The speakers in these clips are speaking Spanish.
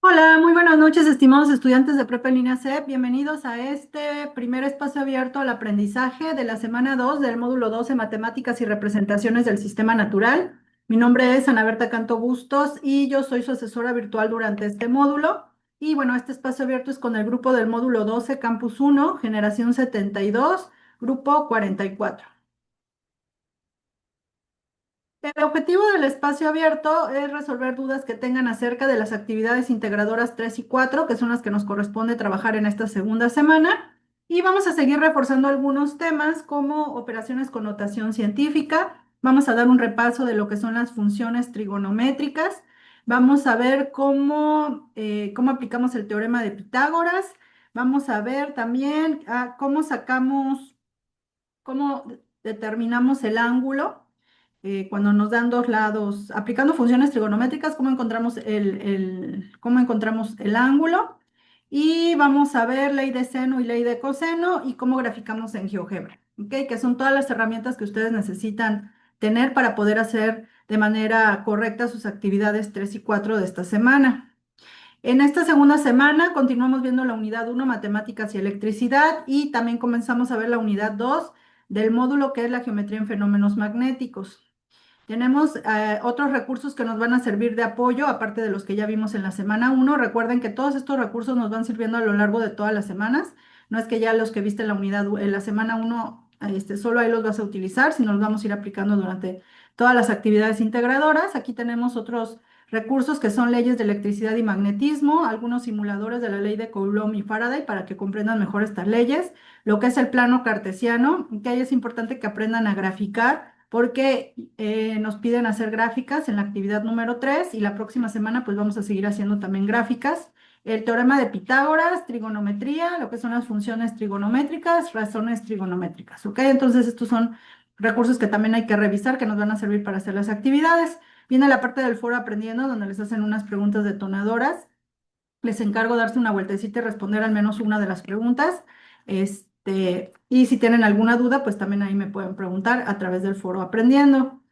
Hola, muy buenas noches, estimados estudiantes de Prepa en Línea C. Bienvenidos a este primer espacio abierto al aprendizaje de la semana 2 del módulo 12 Matemáticas y Representaciones del Sistema Natural. Mi nombre es Ana Berta Canto Bustos y yo soy su asesora virtual durante este módulo. Y bueno, este espacio abierto es con el grupo del módulo 12 Campus 1, Generación 72, grupo 44. El objetivo del espacio abierto es resolver dudas que tengan acerca de las actividades integradoras 3 y 4, que son las que nos corresponde trabajar en esta segunda semana. Y vamos a seguir reforzando algunos temas como operaciones con notación científica. Vamos a dar un repaso de lo que son las funciones trigonométricas. Vamos a ver cómo aplicamos el teorema de Pitágoras. Vamos a ver también cómo determinamos el ángulo cuando nos dan dos lados, aplicando funciones trigonométricas, cómo encontramos el ángulo. Y vamos a ver ley de seno y ley de coseno y cómo graficamos en GeoGebra, ¿ok? Que son todas las herramientas que ustedes necesitan tener para poder hacer de manera correcta sus actividades 3 y 4 de esta semana. En esta segunda semana continuamos viendo la unidad 1, matemáticas y electricidad, y también comenzamos a ver la unidad 2 del módulo que es la geometría en fenómenos magnéticos. Tenemos otros recursos que nos van a servir de apoyo, aparte de los que ya vimos en la semana 1. Recuerden que todos estos recursos nos van sirviendo a lo largo de todas las semanas. No es que ya los que viste en en la semana 1, solo ahí los vas a utilizar, sino los vamos a ir aplicando durante todas las actividades integradoras. Aquí tenemos otros recursos que son leyes de electricidad y magnetismo, algunos simuladores de la ley de Coulomb y Faraday para que comprendan mejor estas leyes, lo que es el plano cartesiano, que ahí es importante que aprendan a graficar porque nos piden hacer gráficas en la actividad número 3 y la próxima semana pues vamos a seguir haciendo también gráficas. El teorema de Pitágoras, trigonometría, lo que son las funciones trigonométricas, razones trigonométricas, ¿ok? Entonces estos son recursos que también hay que revisar, que nos van a servir para hacer las actividades. Viene la parte del foro aprendiendo, donde les hacen unas preguntas detonadoras. Les encargo darse una vueltecita y responder al menos una de las preguntas. Y si tienen alguna duda, pues también ahí me pueden preguntar a través del foro aprendiendo.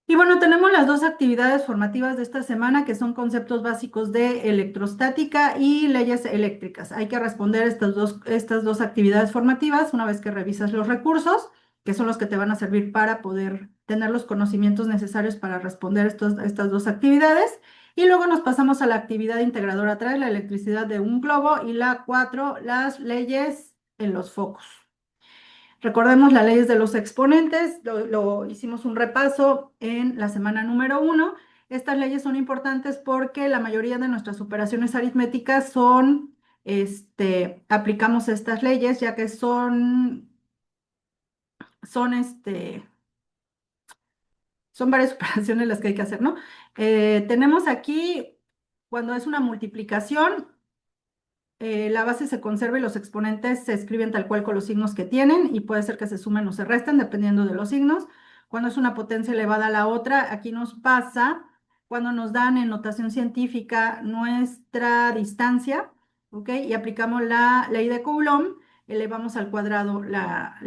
Y bueno, tenemos las dos actividades formativas de esta semana, que son conceptos básicos de electrostática y leyes eléctricas. Hay que responder estas dos actividades formativas una vez que revisas los recursos, que son los que te van a servir para poder tener los conocimientos necesarios para responder estas dos actividades. Y luego nos pasamos a la actividad integradora 3, la electricidad de un globo, y la 4, las leyes en los focos. Recordemos las leyes de los exponentes, lo hicimos un repaso en la semana número 1. Estas leyes son importantes porque la mayoría de nuestras operaciones aritméticas aplicamos estas leyes, ya que son, son varias operaciones las que hay que hacer, ¿no? Tenemos aquí, cuando es una multiplicación, la base se conserva y los exponentes se escriben tal cual con los signos que tienen, y puede ser que se sumen o se resten dependiendo de los signos. Cuando es una potencia elevada a la otra, aquí nos pasa cuando nos dan en notación científica nuestra distancia, ¿ok? Y aplicamos la ley de Coulomb, elevamos al cuadrado la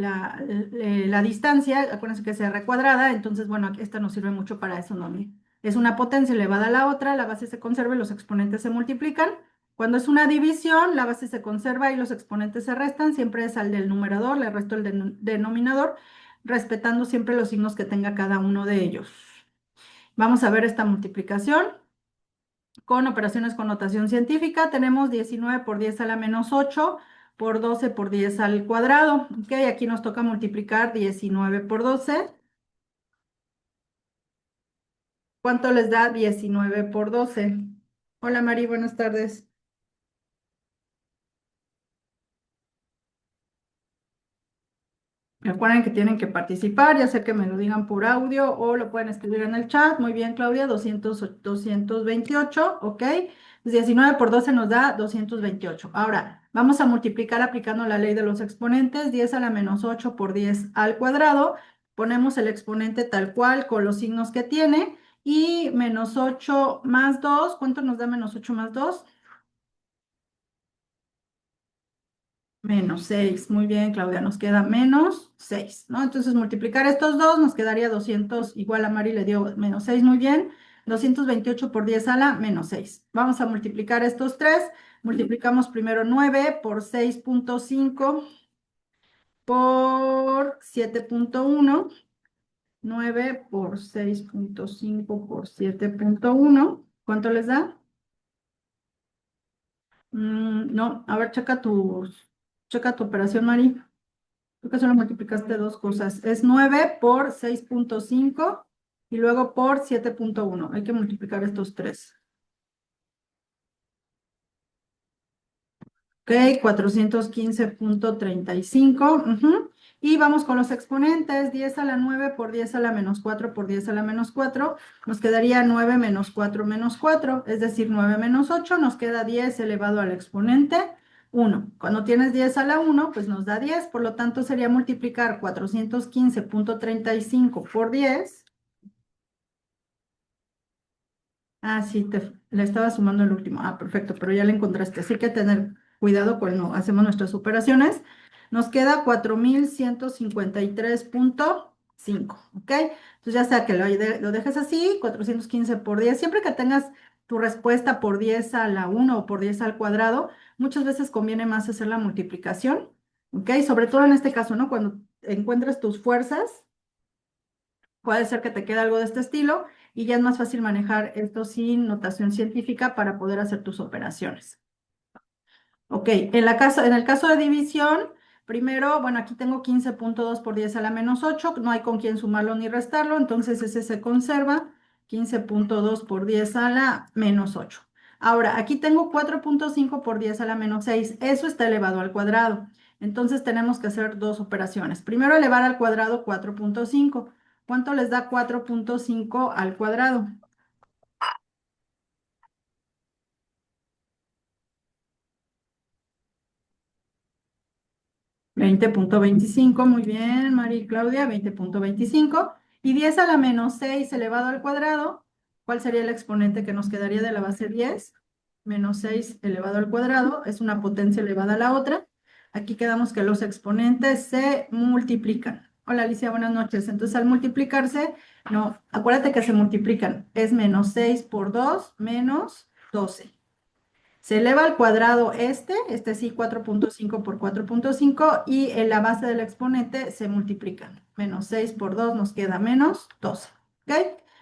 distancia, acuérdense que es r cuadrada. Entonces, bueno, esta nos sirve mucho para eso, ¿no? Es una potencia elevada a la otra, la base se conserva y los exponentes se multiplican. Cuando es una división, la base se conserva y los exponentes se restan, siempre es al del numerador, le resto el denominador, respetando siempre los signos que tenga cada uno de ellos. Vamos a ver esta multiplicación con operaciones con notación científica. Tenemos 19 por 10 a la menos 8 por 12 por 10 al cuadrado. Ok, aquí nos toca multiplicar 19 por 12. ¿Cuánto les da 19 por 12? Hola Mari, buenas tardes. Recuerden que tienen que participar, ya sea que me lo digan por audio o lo pueden escribir en el chat. Muy bien, Claudia, 228, ¿ok? Pues 19 por 12 nos da 228. Ahora, vamos a multiplicar aplicando la ley de los exponentes, 10 a la menos 8 por 10 al cuadrado. Ponemos el exponente tal cual con los signos que tiene, y menos 8 más 2, ¿cuánto nos da menos 8 más 2? Menos 6, muy bien, Claudia, nos queda menos 6, ¿no? Entonces, multiplicar estos dos nos quedaría 200, igual a Mari le dio menos 6, muy bien. 228 por 10 a la menos 6. Vamos a multiplicar estos tres. Multiplicamos primero 9 por 6.5 por 7.1. 9 por 6.5 por 7.1. ¿Cuánto les da? No, a ver, checa tu operación, Mari. Creo que solo multiplicaste dos cosas. Es 9 por 6.5 y luego por 7.1. Hay que multiplicar estos tres. Ok, 415.35. Y vamos con los exponentes. 10 a la 9 por 10 a la menos 4 por 10 a la menos 4. Nos quedaría 9 menos 4 menos 4. Es decir, 9 menos 8. Nos queda 10 elevado al exponente 1. Cuando tienes 10 a la 1, pues nos da 10. Por lo tanto, sería multiplicar 415.35 por 10. Ah, sí, le estaba sumando el último. Ah, perfecto, pero ya le encontraste. Así que tener cuidado cuando hacemos nuestras operaciones. Nos queda 4153.5, ¿ok? Entonces ya sea que lo dejes así, 415 por 10. Siempre que tengas tu respuesta por 10 a la 1 o por 10 al cuadrado, muchas veces conviene más hacer la multiplicación, ¿ok? Sobre todo en este caso, ¿no? Cuando encuentres tus fuerzas. Puede ser que te quede algo de este estilo y ya es más fácil manejar esto sin notación científica para poder hacer tus operaciones. Ok, en el caso de división, primero, bueno, aquí tengo 15.2 por 10 a la menos 8, no hay con quién sumarlo ni restarlo, entonces ese se conserva, 15.2 por 10 a la menos 8. Ahora, aquí tengo 4.5 por 10 a la menos 6, eso está elevado al cuadrado, entonces tenemos que hacer dos operaciones. Primero, elevar al cuadrado 4.5. ¿Cuánto les da 4.5 al cuadrado? 20.25, muy bien, María Claudia, 20.25. Y 10 a la menos 6 elevado al cuadrado, ¿cuál sería el exponente que nos quedaría de la base 10? Menos 6 elevado al cuadrado, es una potencia elevada a la otra. Aquí quedamos que los exponentes se multiplican. Hola Alicia, buenas noches. Entonces al multiplicarse, no, acuérdate que se multiplican. Es menos 6 por 2 menos 12. Se eleva al cuadrado este sí 4.5 por 4.5 y en la base del exponente se multiplican. Menos 6 por 2 nos queda menos 12. ¿Ok?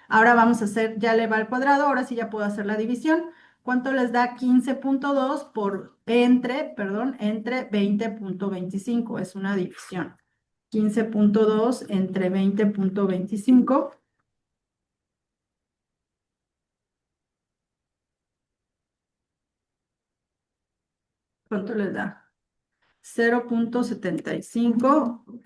Ahora vamos a hacer, ya eleva al cuadrado, ahora sí ya puedo hacer la división. ¿Cuánto les da 15.2 entre 20.25? Es una división. 15.2 entre 20.25. ¿Cuánto les da? 0.75, ¿ok?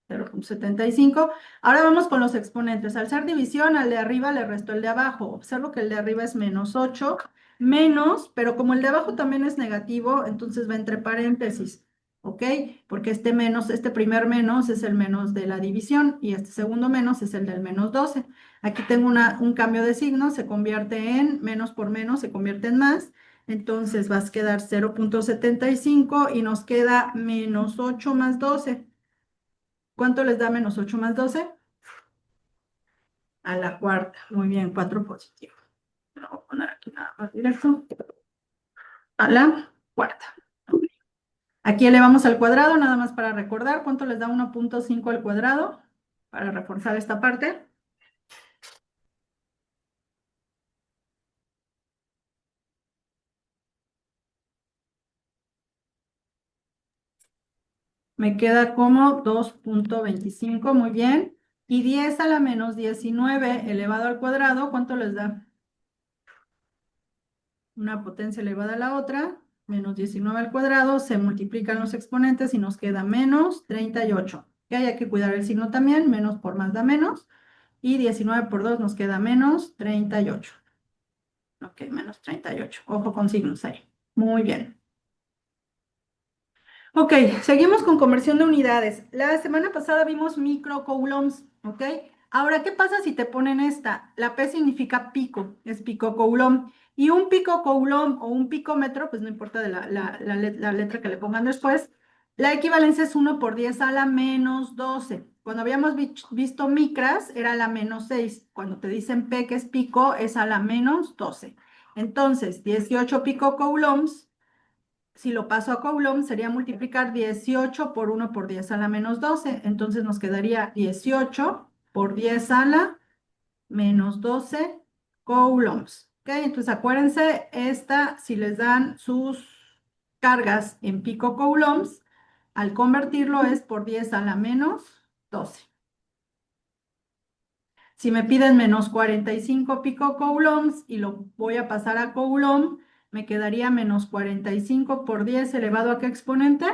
0.75. Ahora vamos con los exponentes. Al ser división, al de arriba le resto el de abajo. Observo que el de arriba es menos 8, menos, pero como el de abajo también es negativo, entonces va entre paréntesis, ¿ok? Porque este menos, este primer menos es el menos de la división y este segundo menos es el del menos 12. Aquí tengo un cambio de signo, se convierte en menos por menos, se convierte en más. Entonces vas a quedar 0.75 y nos queda menos 8 más 12. ¿Cuánto les da menos 8 más 12? A la cuarta. Muy bien, 4 positivo. Lo voy a poner aquí nada más directo. A la cuarta. Aquí elevamos al cuadrado, nada más para recordar. ¿Cuánto les da 1.5 al cuadrado? Para reforzar esta parte. Me queda como 2.25, muy bien. Y 10 a la menos 19 elevado al cuadrado, ¿cuánto les da? Una potencia elevada a la otra, menos 19 al cuadrado, se multiplican los exponentes y nos queda menos 38. Y hay que cuidar el signo también, menos por más da menos. Y 19 por 2 nos queda menos 38. Ok, menos 38. Ojo con signos ahí. Muy bien. Ok, seguimos con conversión de unidades. La semana pasada vimos microcoulombs, ¿ok? Ahora, ¿qué pasa si te ponen esta? La P significa pico, es picocoulomb. Y un picocoulomb o un picómetro, pues no importa de la letra que le pongan después, la equivalencia es 1 por 10 a la menos 12. Cuando habíamos visto micras, era la -6. Cuando te dicen P, que es pico, es a la -12. Entonces, 18 picocoulombs, si lo paso a coulombs, sería multiplicar 18 por 1 por 10 a la -12. Entonces nos quedaría 18 por 10 a la -12 coulombs. ¿Ok? Entonces acuérdense, esta, si les dan sus cargas en picocoulombs, al convertirlo es por 10 a la -12. Si me piden -45 picocoulombs y lo voy a pasar a coulomb, me quedaría -45 por 10 elevado a ¿qué exponente?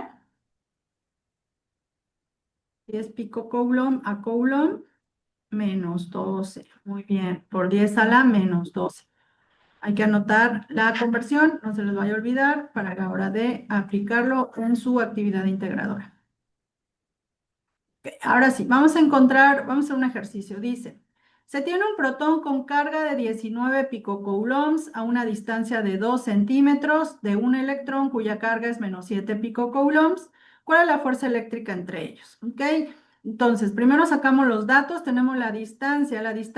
10 picocoulomb a coulomb, -12. Muy bien, por 10 a la -12. Hay que anotar la conversión, no se les vaya a olvidar, para la hora de aplicarlo en su actividad integradora. Ok, ahora sí, vamos a encontrar, vamos a hacer un ejercicio. Dice, se tiene un protón con carga de 19 picocoulombs a una distancia de 2 centímetros de un electrón cuya carga es -7 picocoulombs. ¿Cuál es la fuerza eléctrica entre ellos? ¿Ok? Entonces, primero sacamos los datos, tenemos la distancia es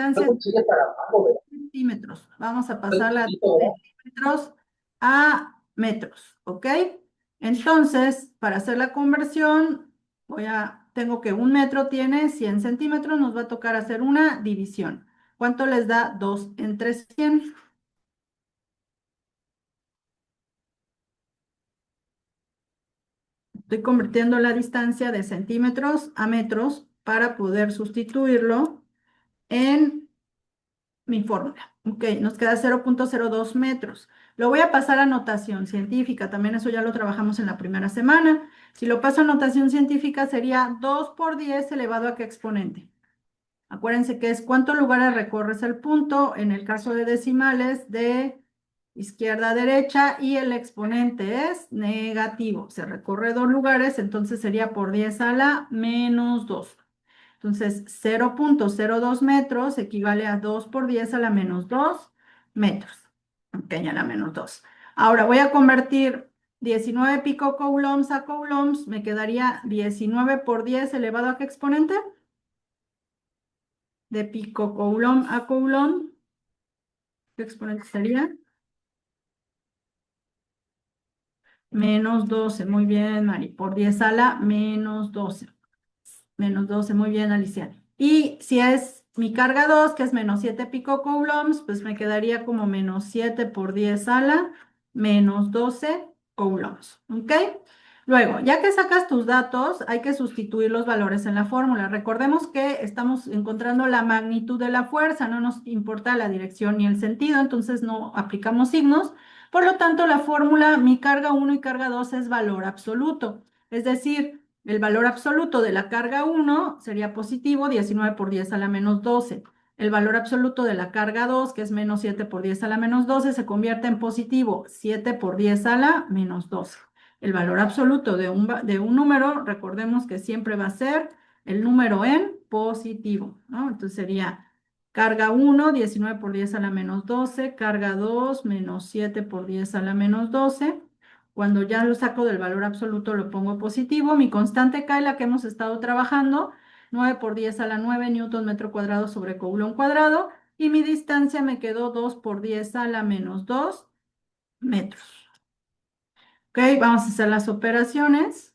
centímetros. Vamos a pasarla de centímetros a metros, ¿ok? Entonces, para hacer la conversión, tengo que 1 metro tiene 100 centímetros, nos va a tocar hacer una división. ¿Cuánto les da 2 entre 100? Estoy convirtiendo la distancia de centímetros a metros para poder sustituirlo en mi fórmula. Ok, nos queda 0,02 metros. Lo voy a pasar a notación científica, también eso ya lo trabajamos en la primera semana. Si lo paso a notación científica sería 2 por 10 elevado a ¿qué exponente? Acuérdense que es cuántos lugares recorres el punto, en el caso de decimales, de izquierda a derecha, y el exponente es negativo. Se recorre 2 lugares, entonces sería por 10 a la -2. Entonces, 0,02 metros equivale a 2 por 10 a la -2 metros. Ok, a la -2. Ahora voy a convertir 19 picocoulombs a coulombs. Me quedaría 19 por 10 elevado a ¿qué exponente? De picocoulomb a coulomb. ¿Qué exponente sería? -12. Muy bien, Mari. Por 10 a la -12. -12, muy bien, Alicia. Y si es mi carga 2, que es -7 picocoulombs, pues me quedaría como -7 por 10 a la -12 coulombs. ¿Ok? Luego, ya que sacas tus datos, hay que sustituir los valores en la fórmula. Recordemos que estamos encontrando la magnitud de la fuerza, no nos importa la dirección ni el sentido, entonces no aplicamos signos. Por lo tanto, la fórmula, mi carga 1 y carga 2 es valor absoluto. Es decir, el valor absoluto de la carga 1 sería positivo, 19 por 10 a la -12. El valor absoluto de la carga 2, que es -7 por 10 a la -12, se convierte en positivo, 7 por 10 a la -12. El valor absoluto de un número, recordemos que siempre va a ser el número en positivo, ¿no? Entonces sería carga 1, 19 por 10 a la -12, carga 2, -7 por 10 a la -12. Cuando ya lo saco del valor absoluto, lo pongo positivo. Mi constante K, la que hemos estado trabajando, 9 por 10 a la 9 newton metro cuadrado sobre coulomb cuadrado. Y mi distancia me quedó 2 por 10 a la -2 metros. Ok, vamos a hacer las operaciones.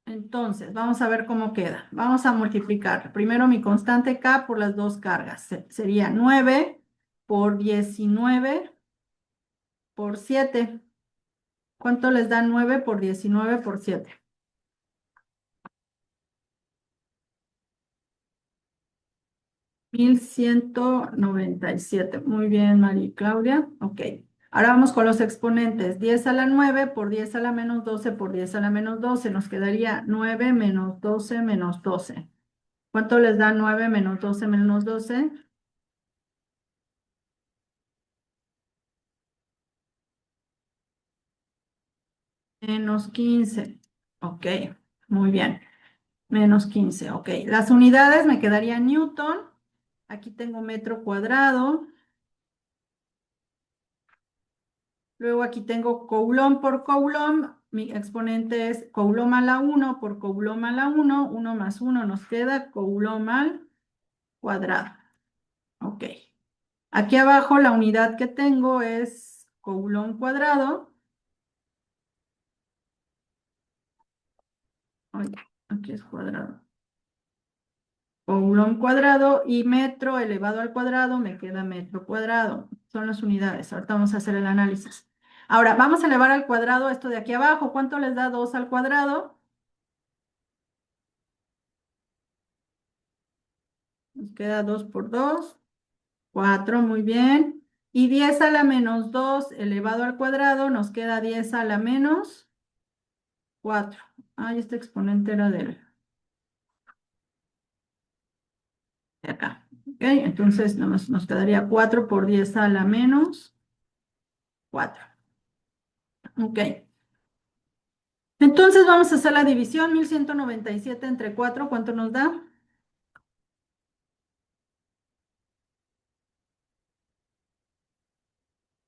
Entonces, vamos a ver cómo queda. Vamos a multiplicar primero mi constante K por las dos cargas. Sería 9 por 19 por 7. ¿Cuánto les da 9 por 19 por 7? 1197. Muy bien, María Claudia. Ok. Ahora vamos con los exponentes. 10 a la 9 por 10 a la -12 por 10 a la -12. Nos quedaría 9 menos 12 menos 12. ¿Cuánto les da 9 menos 12 menos 12? -15. Ok, muy bien. -15. Ok. Las unidades me quedaría newton. Aquí tengo metro cuadrado. Luego aquí tengo coulomb por coulomb. mi exponente es coulomb a la 1 por coulomb a la 1, 1 más 1 nos queda coulomb al cuadrado. Ok. Aquí abajo la unidad que tengo es coulomb cuadrado. Ay, aquí es cuadrado. Coulomb cuadrado y metro elevado al cuadrado me queda metro cuadrado. Son las unidades. Ahorita vamos a hacer el análisis. Ahora, vamos a elevar al cuadrado esto de aquí abajo. ¿Cuánto les da 2 al cuadrado? Nos queda 2 por 2, 4, muy bien. Y 10 a la menos 2 elevado al cuadrado nos queda 10 a la menos 4. Ay, este exponente era de acá. ¿Ok? Entonces nos quedaría 4 por 10 a la menos 4. Ok. Entonces vamos a hacer la división. 1197 entre 4, ¿cuánto nos da?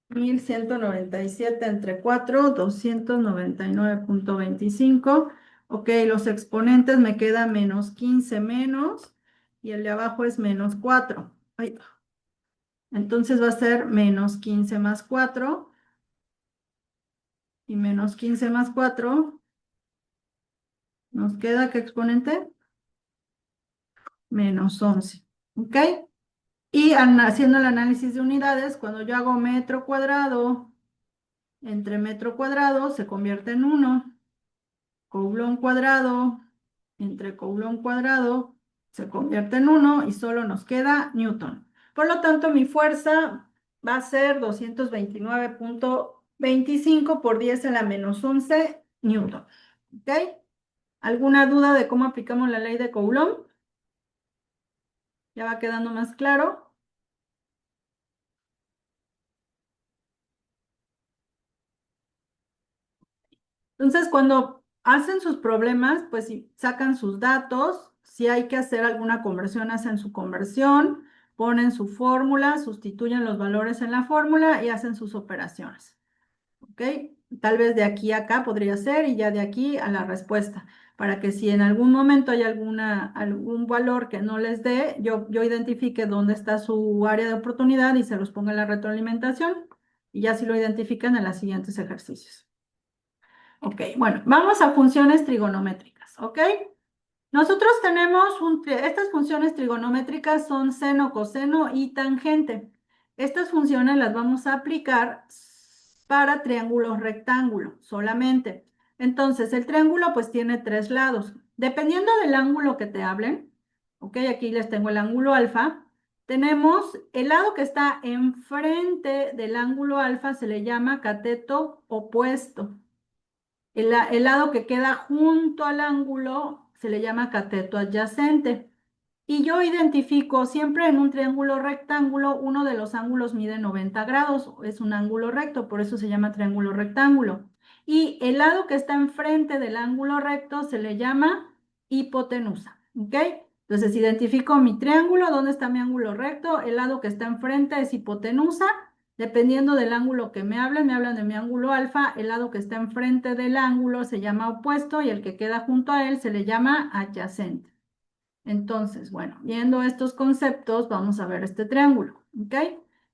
1197 entre 4, 299,25. Ok, los exponentes me queda menos 15 menos, y el de abajo es menos 4. Ay, entonces va a ser menos 15 más 4, y menos 15 más 4, ¿nos queda qué exponente? Menos 11. ¿Ok? Y haciendo el análisis de unidades, cuando yo hago metro cuadrado entre metro cuadrado, se convierte en 1. Coulomb cuadrado entre coulomb cuadrado se convierte en 1 y solo nos queda newton. Por lo tanto, mi fuerza va a ser 229,25 por 10 a la menos 11 newton. ¿Ok? ¿Alguna duda de cómo aplicamos la ley de Coulomb? ¿Ya va quedando más claro? Entonces, cuando hacen sus problemas, pues si sacan sus datos, si hay que hacer alguna conversión, hacen su conversión, ponen su fórmula, sustituyen los valores en la fórmula y hacen sus operaciones. ¿Ok? Tal vez de aquí a acá podría ser y ya de aquí a la respuesta, para que si en algún momento hay algún valor que no les dé, yo identifique dónde está su área de oportunidad y se los ponga en la retroalimentación y ya si lo identifican en los siguientes ejercicios. Ok, bueno, vamos a funciones trigonométricas, ¿ok? Nosotros tenemos estas funciones trigonométricas son seno, coseno y tangente. Estas funciones las vamos a aplicar para triángulos rectángulos solamente. Entonces, el triángulo pues tiene tres lados. Dependiendo del ángulo que te hablen, ¿ok? Aquí les tengo el ángulo alfa. Tenemos el lado que está enfrente del ángulo alfa se le llama cateto opuesto. El lado que queda junto al ángulo se le llama cateto adyacente. Y yo identifico siempre en un triángulo rectángulo, uno de los ángulos mide 90 grados, es un ángulo recto, por eso se llama triángulo rectángulo. Y el lado que está enfrente del ángulo recto se le llama hipotenusa, ¿ok? Entonces identifico mi triángulo, ¿dónde está mi ángulo recto? El lado que está enfrente es hipotenusa. Dependiendo del ángulo que me hablan de mi ángulo alfa, el lado que está enfrente del ángulo se llama opuesto y el que queda junto a él se le llama adyacente. Entonces, bueno, viendo estos conceptos, vamos a ver este triángulo, ¿ok?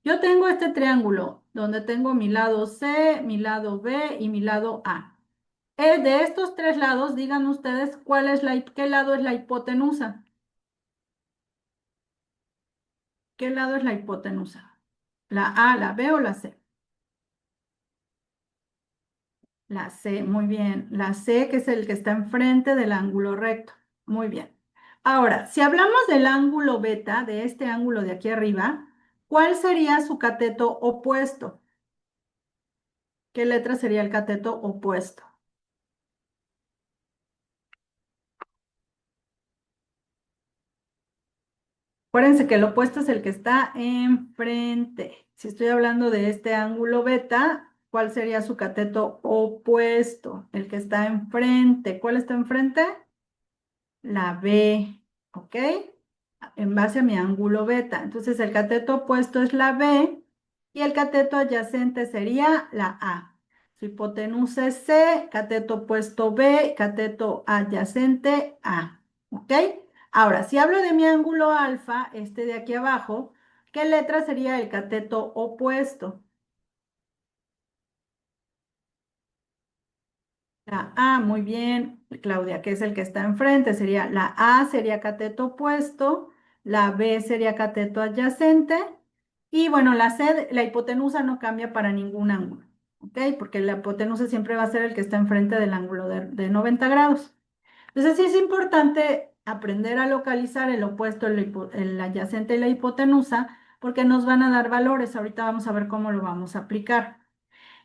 Yo tengo este triángulo donde tengo mi lado C, mi lado B y mi lado A. De estos tres lados, digan ustedes qué lado es la hipotenusa. ¿Qué lado es la hipotenusa? ¿La A, la B o la C? La C, muy bien. La C, que es el que está enfrente del ángulo recto. Muy bien. Ahora, si hablamos del ángulo beta, de este ángulo de aquí arriba, ¿cuál sería su cateto opuesto? ¿Qué letra sería el cateto opuesto? Acuérdense que el opuesto es el que está enfrente. Si estoy hablando de este ángulo beta, ¿cuál sería su cateto opuesto? El que está enfrente. ¿Cuál está enfrente? La B, ¿ok? En base a mi ángulo beta. Entonces el cateto opuesto es la B y el cateto adyacente sería la A. Su hipotenusa es C, cateto opuesto B, cateto adyacente A. ¿Ok? Ahora, si hablo de mi ángulo alfa, este de aquí abajo, ¿qué letra sería el cateto opuesto? La A, muy bien, Claudia, que es el que está enfrente, sería la A sería cateto opuesto, la B sería cateto adyacente, y bueno, la C, la hipotenusa no cambia para ningún ángulo, ¿ok? Porque la hipotenusa siempre va a ser el que está enfrente del ángulo de 90 grados. Entonces sí es importante aprender a localizar el opuesto, el adyacente y la hipotenusa, porque nos van a dar valores. Ahorita vamos a ver cómo lo vamos a aplicar.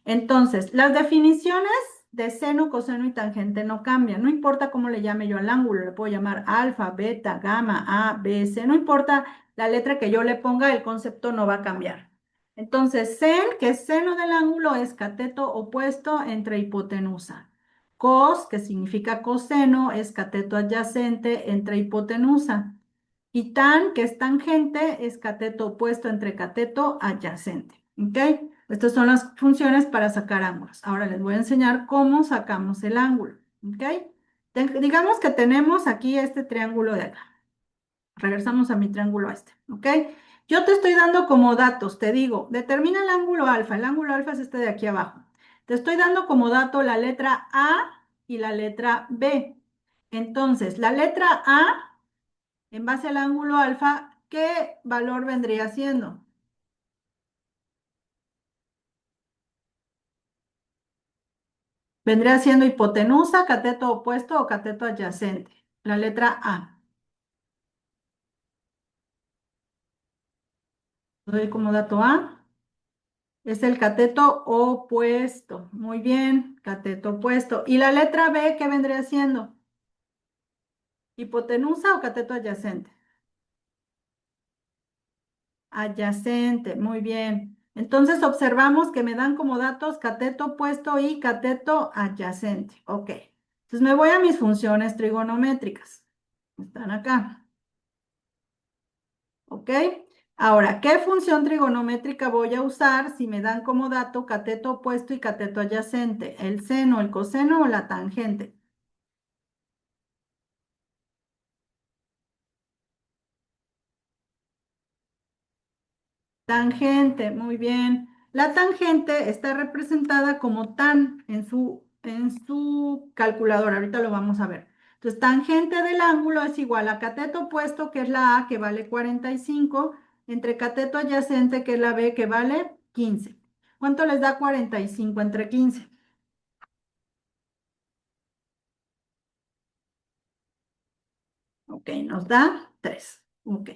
Entonces, las definiciones de seno, coseno y tangente no cambian. No importa cómo le llame yo al ángulo, le puedo llamar alfa, beta, gamma, A, B, C. No importa la letra que yo le ponga, el concepto no va a cambiar. Entonces, sen, que es seno del ángulo, es cateto opuesto entre hipotenusa. Cos, que significa coseno, es cateto adyacente entre hipotenusa. Y tan, que es tangente, es cateto opuesto entre cateto adyacente. ¿Ok? Estas son las funciones para sacar ángulos. Ahora les voy a enseñar cómo sacamos el ángulo. ¿Ok? Digamos que tenemos aquí este triángulo de acá. Regresamos a mi triángulo este. ¿Ok? Yo te estoy dando como datos, te digo, determina el ángulo alfa. El ángulo alfa es este de aquí abajo. Te estoy dando como dato la letra A y la letra B. Entonces, la letra A en base al ángulo alfa, ¿qué valor vendría siendo? Vendría siendo hipotenusa, cateto opuesto o cateto adyacente. La letra A. Doy como dato A. Es el cateto opuesto. Muy bien, cateto opuesto. ¿Y la letra B qué vendría siendo? ¿Hipotenusa o cateto adyacente? Adyacente, muy bien. Entonces observamos que me dan como datos cateto opuesto y cateto adyacente. Ok. Entonces me voy a mis funciones trigonométricas. Están acá. ¿Ok? Ahora, ¿qué función trigonométrica voy a usar si me dan como dato cateto opuesto y cateto adyacente? ¿El seno, el coseno o la tangente? Tangente, muy bien. La tangente está representada como tan en su calculadora. Ahorita lo vamos a ver. Entonces, tangente del ángulo es igual a cateto opuesto, que es la A, que vale 45, entre cateto adyacente, que es la B, que vale 15. ¿Cuánto les da 45 entre 15? Ok, nos da 3. Ok.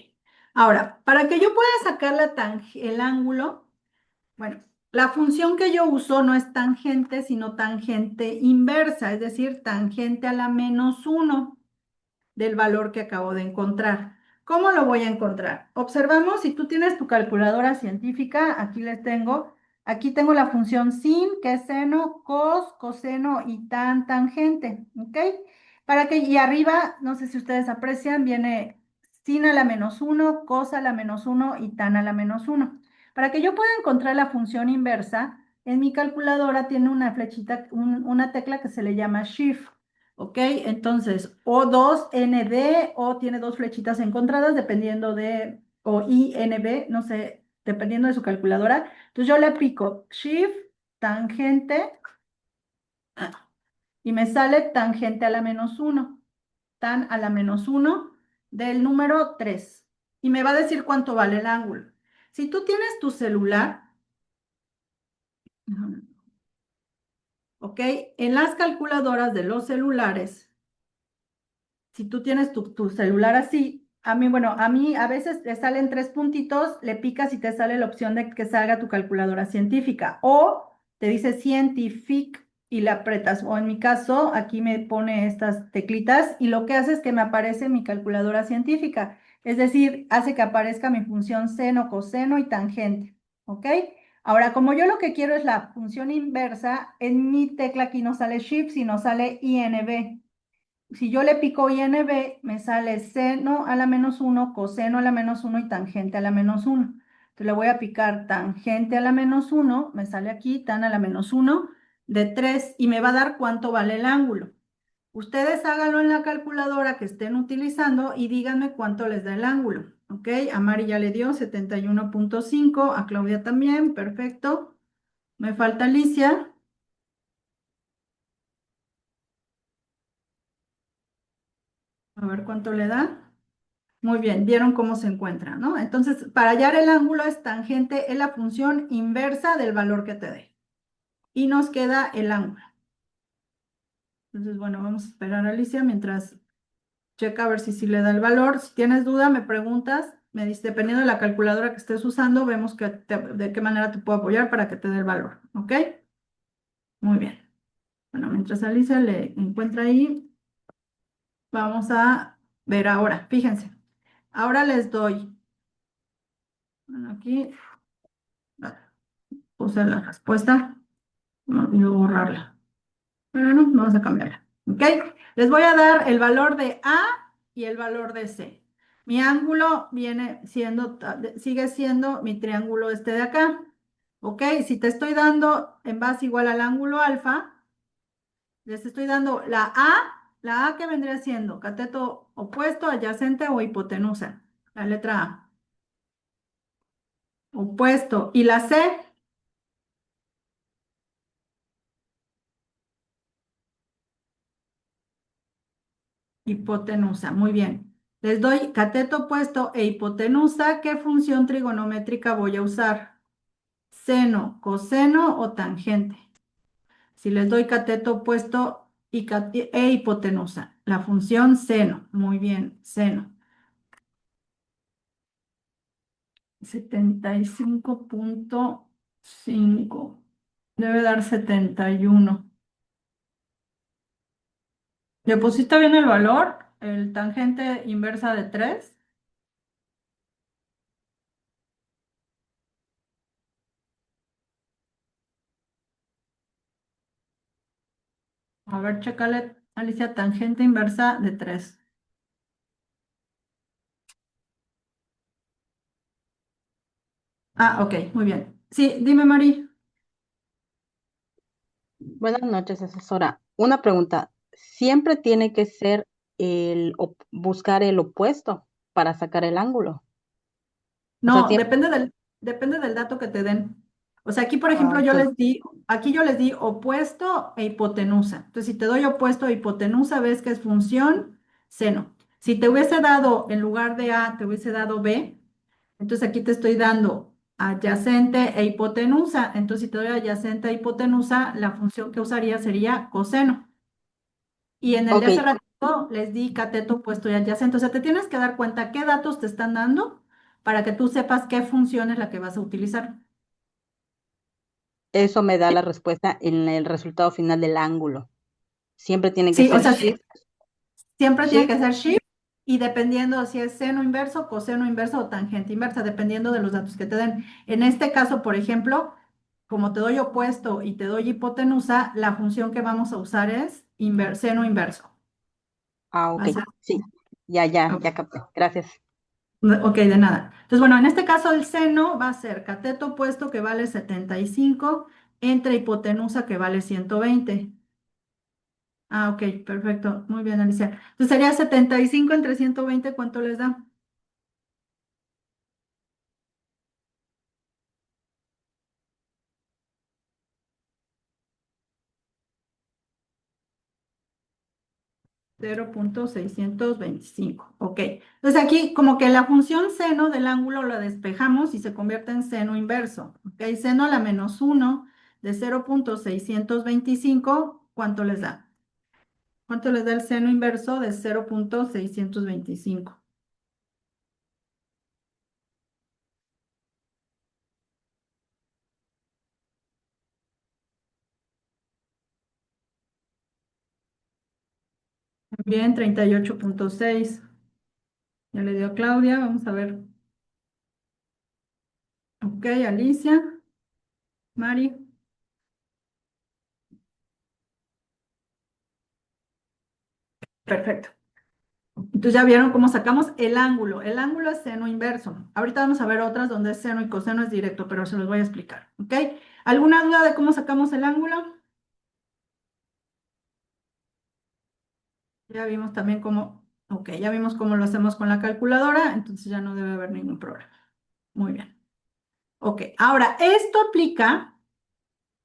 Ahora, para que yo pueda sacar el ángulo, bueno, la función que yo uso no es tangente, sino tangente inversa, es decir, tangente a la -1 del valor que acabo de encontrar. ¿Cómo lo voy a encontrar? Observamos, si tú tienes tu calculadora científica, aquí les tengo, aquí tengo la función sin, que es seno, cos, coseno y tan, tangente, ¿ok? Y arriba, no sé si ustedes aprecian, viene sin a la -1, cos a la -1 y tan a la -1. Para que yo pueda encontrar la función inversa, en mi calculadora tiene una flechita, una tecla que se le llama Shift. ¿Ok? Entonces, o 2ND o tiene dos flechitas encontradas dependiendo o INB, no sé, dependiendo de su calculadora. Entonces yo le aplico Shift, tangente, y me sale tangente a la -1, tan a la -1 del número 3. Y me va a decir cuánto vale el ángulo. Si tú tienes tu celular, ¿ok? En las calculadoras de los celulares, si tú tienes tu celular así, bueno, a mí a veces te salen tres puntitos, le picas y te sale la opción de que salga tu calculadora científica. O te dice Scientific y le apretas. O en mi caso, aquí me pone estas teclitas y lo que hace es que me aparece mi calculadora científica. Es decir, hace que aparezca mi función seno, coseno y tangente. ¿Ok? Ahora, como yo lo que quiero es la función inversa, en mi tecla aquí no sale Shift, sino sale INB. Si yo le pico INB, me sale seno a la -1, coseno a la -1 y tangente a la -1. Entonces le voy a picar tangente a la -1, me sale aquí tan a la -1. de 3 y me va a dar cuánto vale el ángulo. Ustedes háganlo en la calculadora que estén utilizando y díganme cuánto les da el ángulo. ¿Ok? A Mari ya le dio 71.5, a Claudia también, perfecto. Me falta Alicia. A ver cuánto le da. Muy bien, vieron cómo se encuentra, ¿no? Entonces, para hallar el ángulo es tangente, es la función inversa del valor que te dé. Y nos queda el ángulo. Entonces, bueno, vamos a esperar a Alicia mientras checa a ver si sí le da el valor. Si tienes duda, me preguntas. Me dice, dependiendo de la calculadora que estés usando, vemos de qué manera te puedo apoyar para que te dé el valor. ¿Ok? Muy bien. Bueno, mientras Alicia le encuentra ahí, vamos a ver ahora. Fíjense. Ahora les doy. Bueno, aquí puse la respuesta. No olvido borrarla. Pero no, vamos a cambiarla. ¿Ok? Les voy a dar el valor de A y el valor de C. Mi ángulo viene siendo, sigue siendo mi triángulo este de acá. ¿Ok? Si te estoy dando en base igual al ángulo alfa, les estoy dando la A que vendría siendo cateto opuesto, adyacente o hipotenusa. La letra A. Opuesto. Y la C, hipotenusa. Muy bien. Les doy cateto opuesto e hipotenusa. ¿Qué función trigonométrica voy a usar? Seno, coseno o tangente. Si les doy cateto opuesto e hipotenusa. La función seno. Muy bien, seno. 75.5. Debe dar 71. ¿Le pusiste bien el valor? El tangente inversa de 3. A ver, chécale, Alicia, tangente inversa de 3. Ah, ok, muy bien. Sí, dime, Mari. Buenas noches, asesora. Una pregunta. ¿Siempre tiene que ser buscar el opuesto para sacar el ángulo? O sea, No, siempre. depende del dato que te den. O sea, aquí, por Ah, ejemplo, ok. aquí yo les di opuesto e hipotenusa. Entonces, si te doy opuesto e hipotenusa, ves que es función seno. Si te hubiese dado, en lugar de A, te hubiese dado B, entonces aquí te estoy dando adyacente e hipotenusa. Entonces, si te doy adyacente e hipotenusa, la función que usaría sería coseno. Y en el de Ok, hace ratito les di cateto opuesto y adyacente. O sea, te tienes que dar cuenta qué datos te están dando para que tú sepas qué función es la que vas a utilizar. eso me da la respuesta en el resultado final del ángulo. Siempre tiene que Sí, o ser sea, shift, siempre tiene shift. que ser shift y dependiendo si es seno inverso, coseno inverso o tangente inversa, dependiendo de los datos que te den. En este caso, por ejemplo, como te doy opuesto y te doy hipotenusa, la función que vamos a usar es seno inverso. Ah, ok. ¿Vas a- Sí, ya, ya, Ok, ya capté. Gracias. ok, de nada. Entonces, bueno, en este caso el seno va a ser cateto opuesto que vale 75 entre hipotenusa que vale 120. Ah, ok, perfecto. Muy bien, Alicia. Entonces sería 75 entre 120, ¿cuánto les da? 0.625. Ok. Entonces aquí como que la función seno del ángulo la despejamos y se convierte en seno inverso. Ok, seno a la -1 de 0.625, ¿cuánto les da? ¿Cuánto les da el seno inverso de 0.625? Bien, 38.6. Ya le dio a Claudia. Vamos a ver. Ok, Alicia, Mari. Perfecto. Entonces ya vieron cómo sacamos el ángulo. El ángulo es seno inverso. Ahorita vamos a ver otras donde es seno y coseno es directo, pero se los voy a explicar. ¿Ok? ¿Alguna duda de cómo sacamos el ángulo? Ya vimos también cómo, ok, ya vimos cómo lo hacemos con la calculadora, entonces ya no debe haber ningún problema. Muy bien. Ok, ahora esto aplica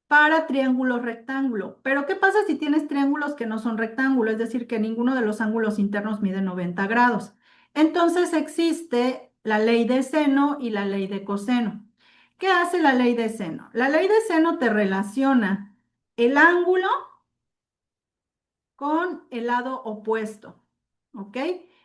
para triángulos rectángulo. Pero ¿qué pasa si tienes triángulos que no son rectángulo? Es decir, que ninguno de los ángulos internos mide 90 grados. Entonces existe la ley de seno y la ley de coseno. ¿Qué hace la ley de seno? La ley de seno te relaciona el ángulo con el lado opuesto, ¿ok?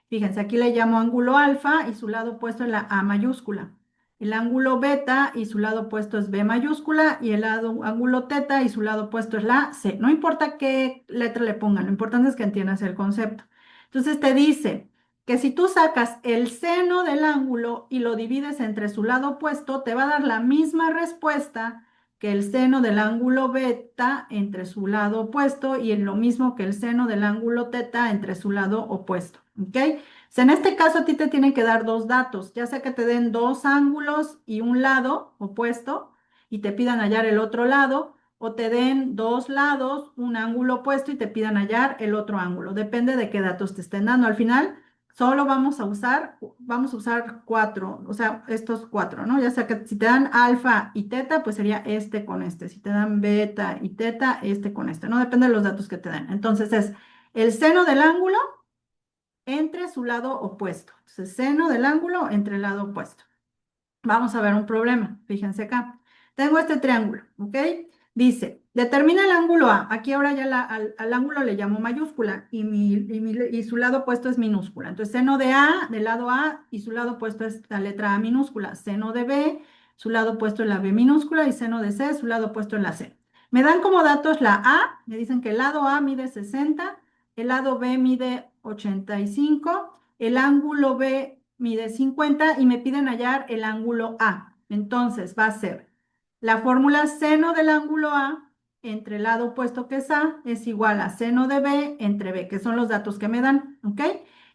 Fíjense, aquí le llamo ángulo alfa y su lado opuesto es la A mayúscula. El ángulo beta y su lado opuesto es B mayúscula y el ángulo teta y su lado opuesto es la C. No importa qué letra le pongan, lo importante es que entiendas el concepto. Entonces te dice que si tú sacas el seno del ángulo y lo divides entre su lado opuesto, te va a dar la misma respuesta que el seno del ángulo beta entre su lado opuesto y en lo mismo que el seno del ángulo teta entre su lado opuesto, ¿ok? En este caso a ti te tienen que dar dos datos, ya sea que te den dos ángulos y un lado opuesto y te pidan hallar el otro lado, o te den dos lados, un ángulo opuesto y te pidan hallar el otro ángulo. Depende de qué datos te estén dando. Al final, solo vamos a usar cuatro, o sea, estos cuatro, ¿no? Ya sea que si te dan alfa y teta, pues sería este con este. Si te dan beta y teta, este con este, ¿no? Depende de los datos que te den. Entonces es el seno del ángulo entre su lado opuesto. Entonces, seno del ángulo entre el lado opuesto. Vamos a ver un problema. Fíjense acá. Tengo este triángulo, ¿ok? Dice, determina el ángulo A. Aquí ahora ya al ángulo le llamo mayúscula y su lado opuesto es minúscula. Entonces, seno de A, del lado A, y su lado opuesto es la letra A minúscula. Seno de B, su lado opuesto es la B minúscula, y seno de C, su lado opuesto es la C. Me dan como datos la A, me dicen que el lado A mide 60, el lado B mide 85, el ángulo B mide 50 y me piden hallar el ángulo A. Entonces va a ser la fórmula seno del ángulo A entre el lado opuesto que es A es igual a seno de B entre B, que son los datos que me dan, ¿ok?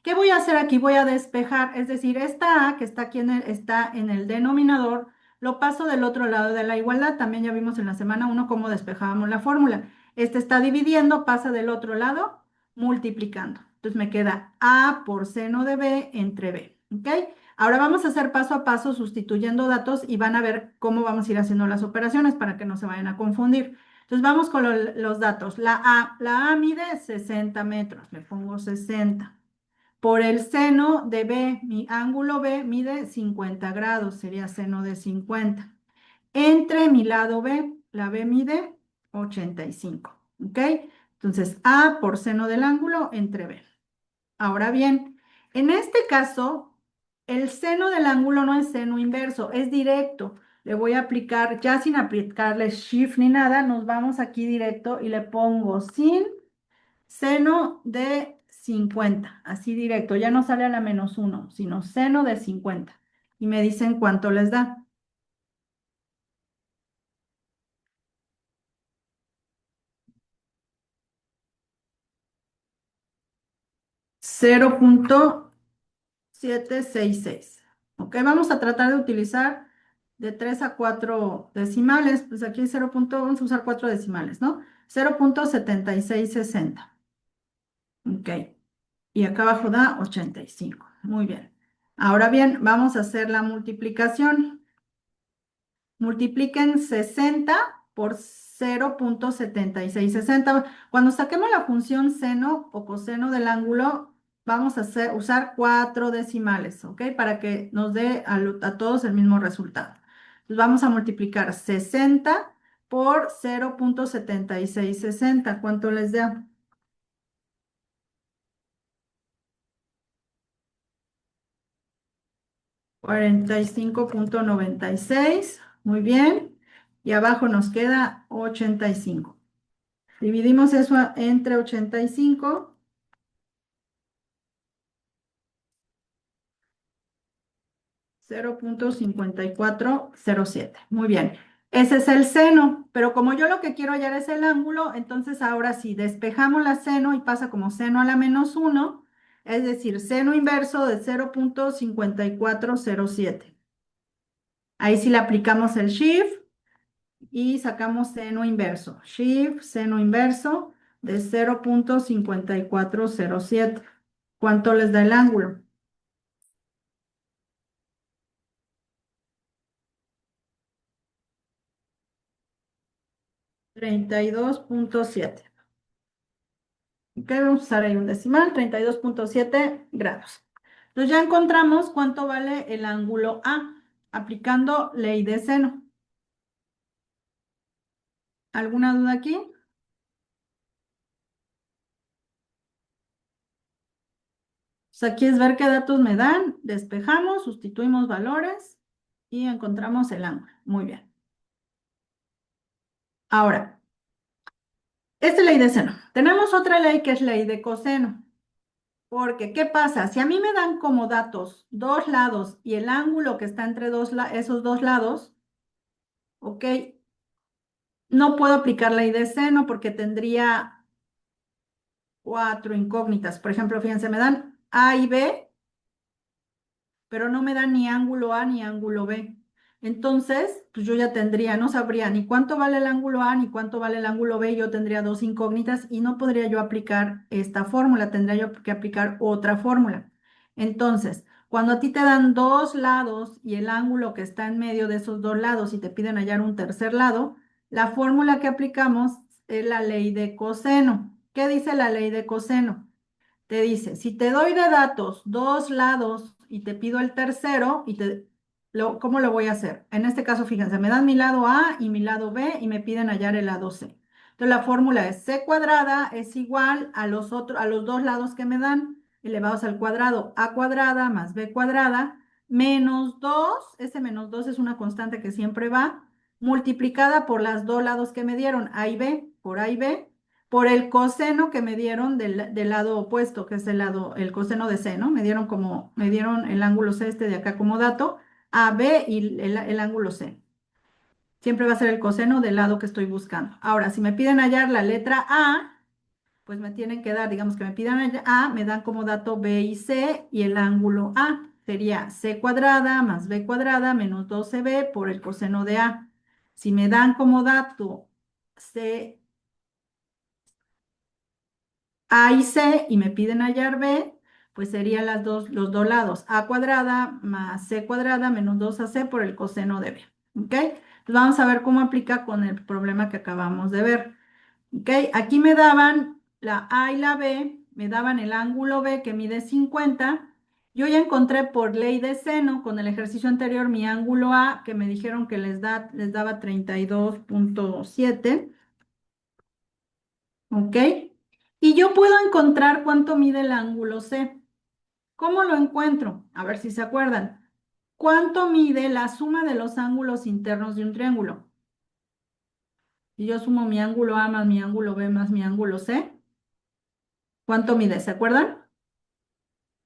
¿Qué voy a hacer aquí? Voy a despejar, es decir, esta A que está aquí está en el denominador, lo paso del otro lado de la igualdad. También ya vimos en la semana 1 cómo despejábamos la fórmula. Este está dividiendo, pasa del otro lado, multiplicando. Entonces me queda A por seno de B entre B, ¿ok? Ahora vamos a hacer paso a paso sustituyendo datos y van a ver cómo vamos a ir haciendo las operaciones para que no se vayan a confundir. Entonces vamos con los datos. La A mide 60 metros, le pongo 60. Por el seno de B, mi ángulo B mide 50 grados, sería seno de 50. Entre mi lado B, la B mide 85, ¿ok? Entonces A por seno del ángulo entre B. Ahora bien, en este caso, el seno del ángulo no es seno inverso, es directo. Le voy a aplicar, ya sin aplicarle shift ni nada, nos vamos aquí directo y le pongo sin seno de 50, así directo, ya no sale a la -1, sino seno de 50. Y me dicen cuánto les da. 0,766. Ok, vamos a tratar de utilizar de 3 a 4 decimales. Pues aquí hay vamos a usar 4 decimales, ¿no? 0,7660. Ok, y acá abajo da 85. Muy bien. Ahora bien, vamos a hacer la multiplicación. Multipliquen 60 por 0,7660. Cuando saquemos la función seno o coseno del ángulo, vamos a usar 4 decimales, ¿ok? Para que nos dé a todos el mismo resultado. Entonces vamos a multiplicar 60 por 0,7660. ¿Cuánto les da? 45,96. Muy bien. Y abajo nos queda 85. Dividimos eso entre 85, 0,5407. Muy bien. Ese es el seno, pero como yo lo que quiero hallar es el ángulo, entonces ahora sí, despejamos la seno y pasa como seno a la -1, es decir, seno inverso de 0,5407. Ahí sí le aplicamos el shift y sacamos seno inverso. Shift, seno inverso, de 0,5407. ¿Cuánto les da el ángulo? 32,7. Ok, vamos a usar ahí un decimal, 32,7 grados. Entonces ya encontramos cuánto vale el ángulo A aplicando ley de seno. ¿Alguna duda aquí? Pues aquí es ver qué datos me dan, despejamos, sustituimos valores y encontramos el ángulo. Muy bien. Ahora, esta es ley de seno. Tenemos otra ley que es ley de coseno. Porque, ¿qué pasa? Si a mí me dan como datos dos lados y el ángulo que está entre esos dos lados, ¿ok? No puedo aplicar ley de seno porque tendría cuatro incógnitas. Por ejemplo, fíjense, me dan A y B, pero no me dan ni ángulo A ni ángulo B. Entonces, pues yo ya tendría, no sabría ni cuánto vale el ángulo A ni cuánto vale el ángulo B. Yo tendría dos incógnitas y no podría yo aplicar esta fórmula, tendría yo que aplicar otra fórmula. Entonces, cuando a ti te dan dos lados y el ángulo que está en medio de esos dos lados y te piden hallar un tercer lado, la fórmula que aplicamos es la ley de coseno. ¿Qué dice la ley de coseno? Te dice, si te doy de datos dos lados y te pido el tercero, ¿cómo lo voy a hacer? En este caso, fíjense, me dan mi lado A y mi lado B y me piden hallar el lado C. Entonces la fórmula es C cuadrada es igual a los dos lados que me dan, elevados al cuadrado, A cuadrada más B cuadrada, menos 2. Ese menos 2 es una constante que siempre va, multiplicada por los dos lados que me dieron, A y B, por A y B, por el coseno que me dieron del lado opuesto, que es el coseno de C, ¿no? Me dieron el ángulo C este de acá como dato, AB y el ángulo C. Siempre va a ser el coseno del lado que estoy buscando. Ahora, si me piden hallar la letra A, pues me tienen que dar, digamos que me pidan hallar A, me dan como dato B y C y el ángulo A sería C cuadrada más B cuadrada menos 12B por el coseno de A. Si me dan como dato C A y C y me piden hallar B, pues serían los dos lados, A cuadrada más C cuadrada menos 2AC por el coseno de B. ¿Ok? Entonces vamos a ver cómo aplica con el problema que acabamos de ver. ¿Ok? Aquí me daban la A y la B, me daban el ángulo B que mide 50. Yo ya encontré por ley de seno con el ejercicio anterior mi ángulo A que me dijeron que les daba 32,7. ¿Ok? Y yo puedo encontrar cuánto mide el ángulo C. ¿Cómo lo encuentro? A ver si se acuerdan. ¿Cuánto mide la suma de los ángulos internos de un triángulo? Si yo sumo mi ángulo A más mi ángulo B más mi ángulo C, ¿cuánto mide? ¿Se acuerdan?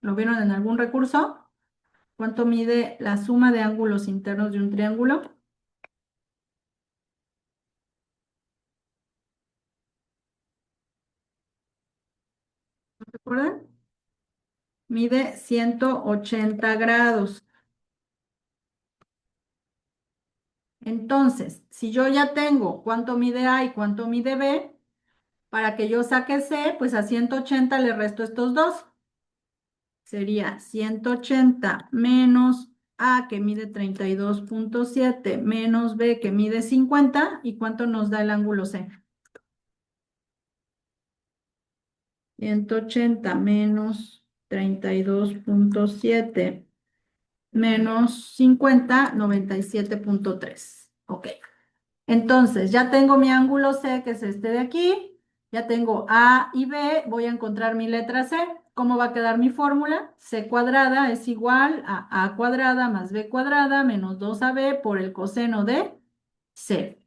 ¿Lo vieron en algún recurso? ¿Cuánto mide la suma de ángulos internos de un triángulo? ¿Se acuerdan? Mide 180 grados. Entonces, si yo ya tengo cuánto mide A y cuánto mide B, para que yo saque C, pues a 180 le resto estos dos. Sería 180 menos A que mide 32,7 menos B que mide 50. ¿Y cuánto nos da el ángulo C? 180 menos 32,7 menos 50, 97,3. Ok. Entonces, ya tengo mi ángulo C, que es este de aquí. Ya tengo A y B. Voy a encontrar mi letra C. ¿Cómo va a quedar mi fórmula? C cuadrada es igual a A cuadrada más B cuadrada menos 2AB por el coseno de C.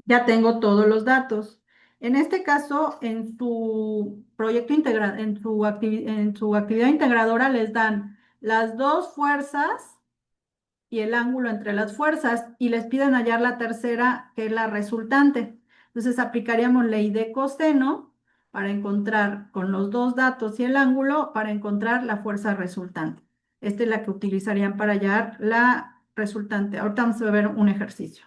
Ya tengo todos los datos. En este caso, en su proyecto integral, en su actividad integradora les dan las dos fuerzas y el ángulo entre las fuerzas y les piden hallar la tercera, que es la resultante. Entonces aplicaríamos ley de coseno para encontrar con los dos datos y el ángulo para encontrar la fuerza resultante. Esta es la que utilizarían para hallar la resultante. Ahorita vamos a ver un ejercicio.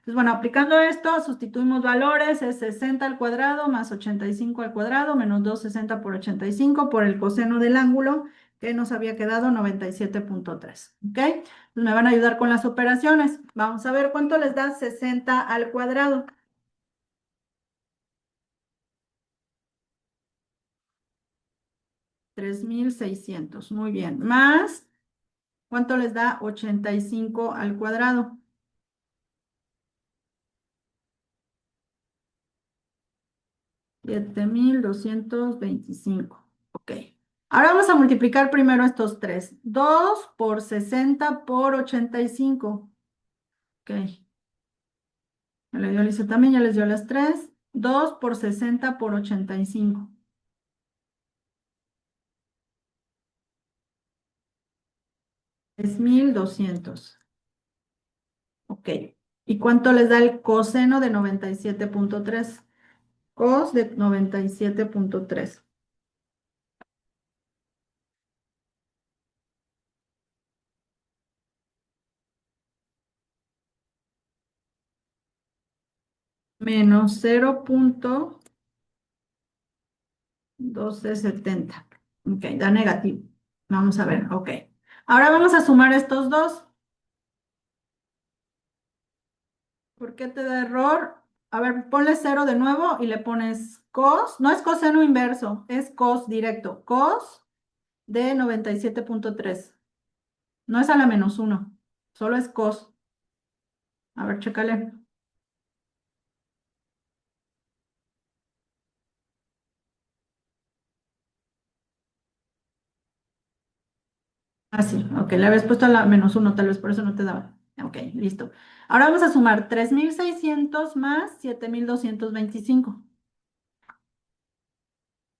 Entonces, bueno, aplicando esto, sustituimos valores, es 60 al cuadrado más 85 al cuadrado menos 260 por 85 por el coseno del ángulo que nos había quedado 97.3. ¿Ok? Entonces me van a ayudar con las operaciones. Vamos a ver cuánto les da 60 al cuadrado. 3.600. Muy bien. Más, ¿cuánto les da 85 al cuadrado? 7.225. Ok. Ahora vamos a multiplicar primero estos tres. 2 por 60 por 85. Ok. Me lo dio Lisa también, ya les dio las tres. 2 por 60 por 85. 3.200. Ok. ¿Y cuánto les da el coseno de 97.3? Cos de 97.3. Menos 0.1270. Ok, da negativo. Vamos a ver, ok. Ahora vamos a sumar estos dos. ¿Por qué te da error? A ver, ponle cero de nuevo y le pones cos. No es coseno inverso, es cos directo. Cos de 97.3. No es a la menos uno, solo es cos. A ver, chécale. Ah, sí, ok, le habías puesto a la menos uno, tal vez por eso no te daba. Ok, listo. Ahora vamos a sumar 3.600 más 7.225.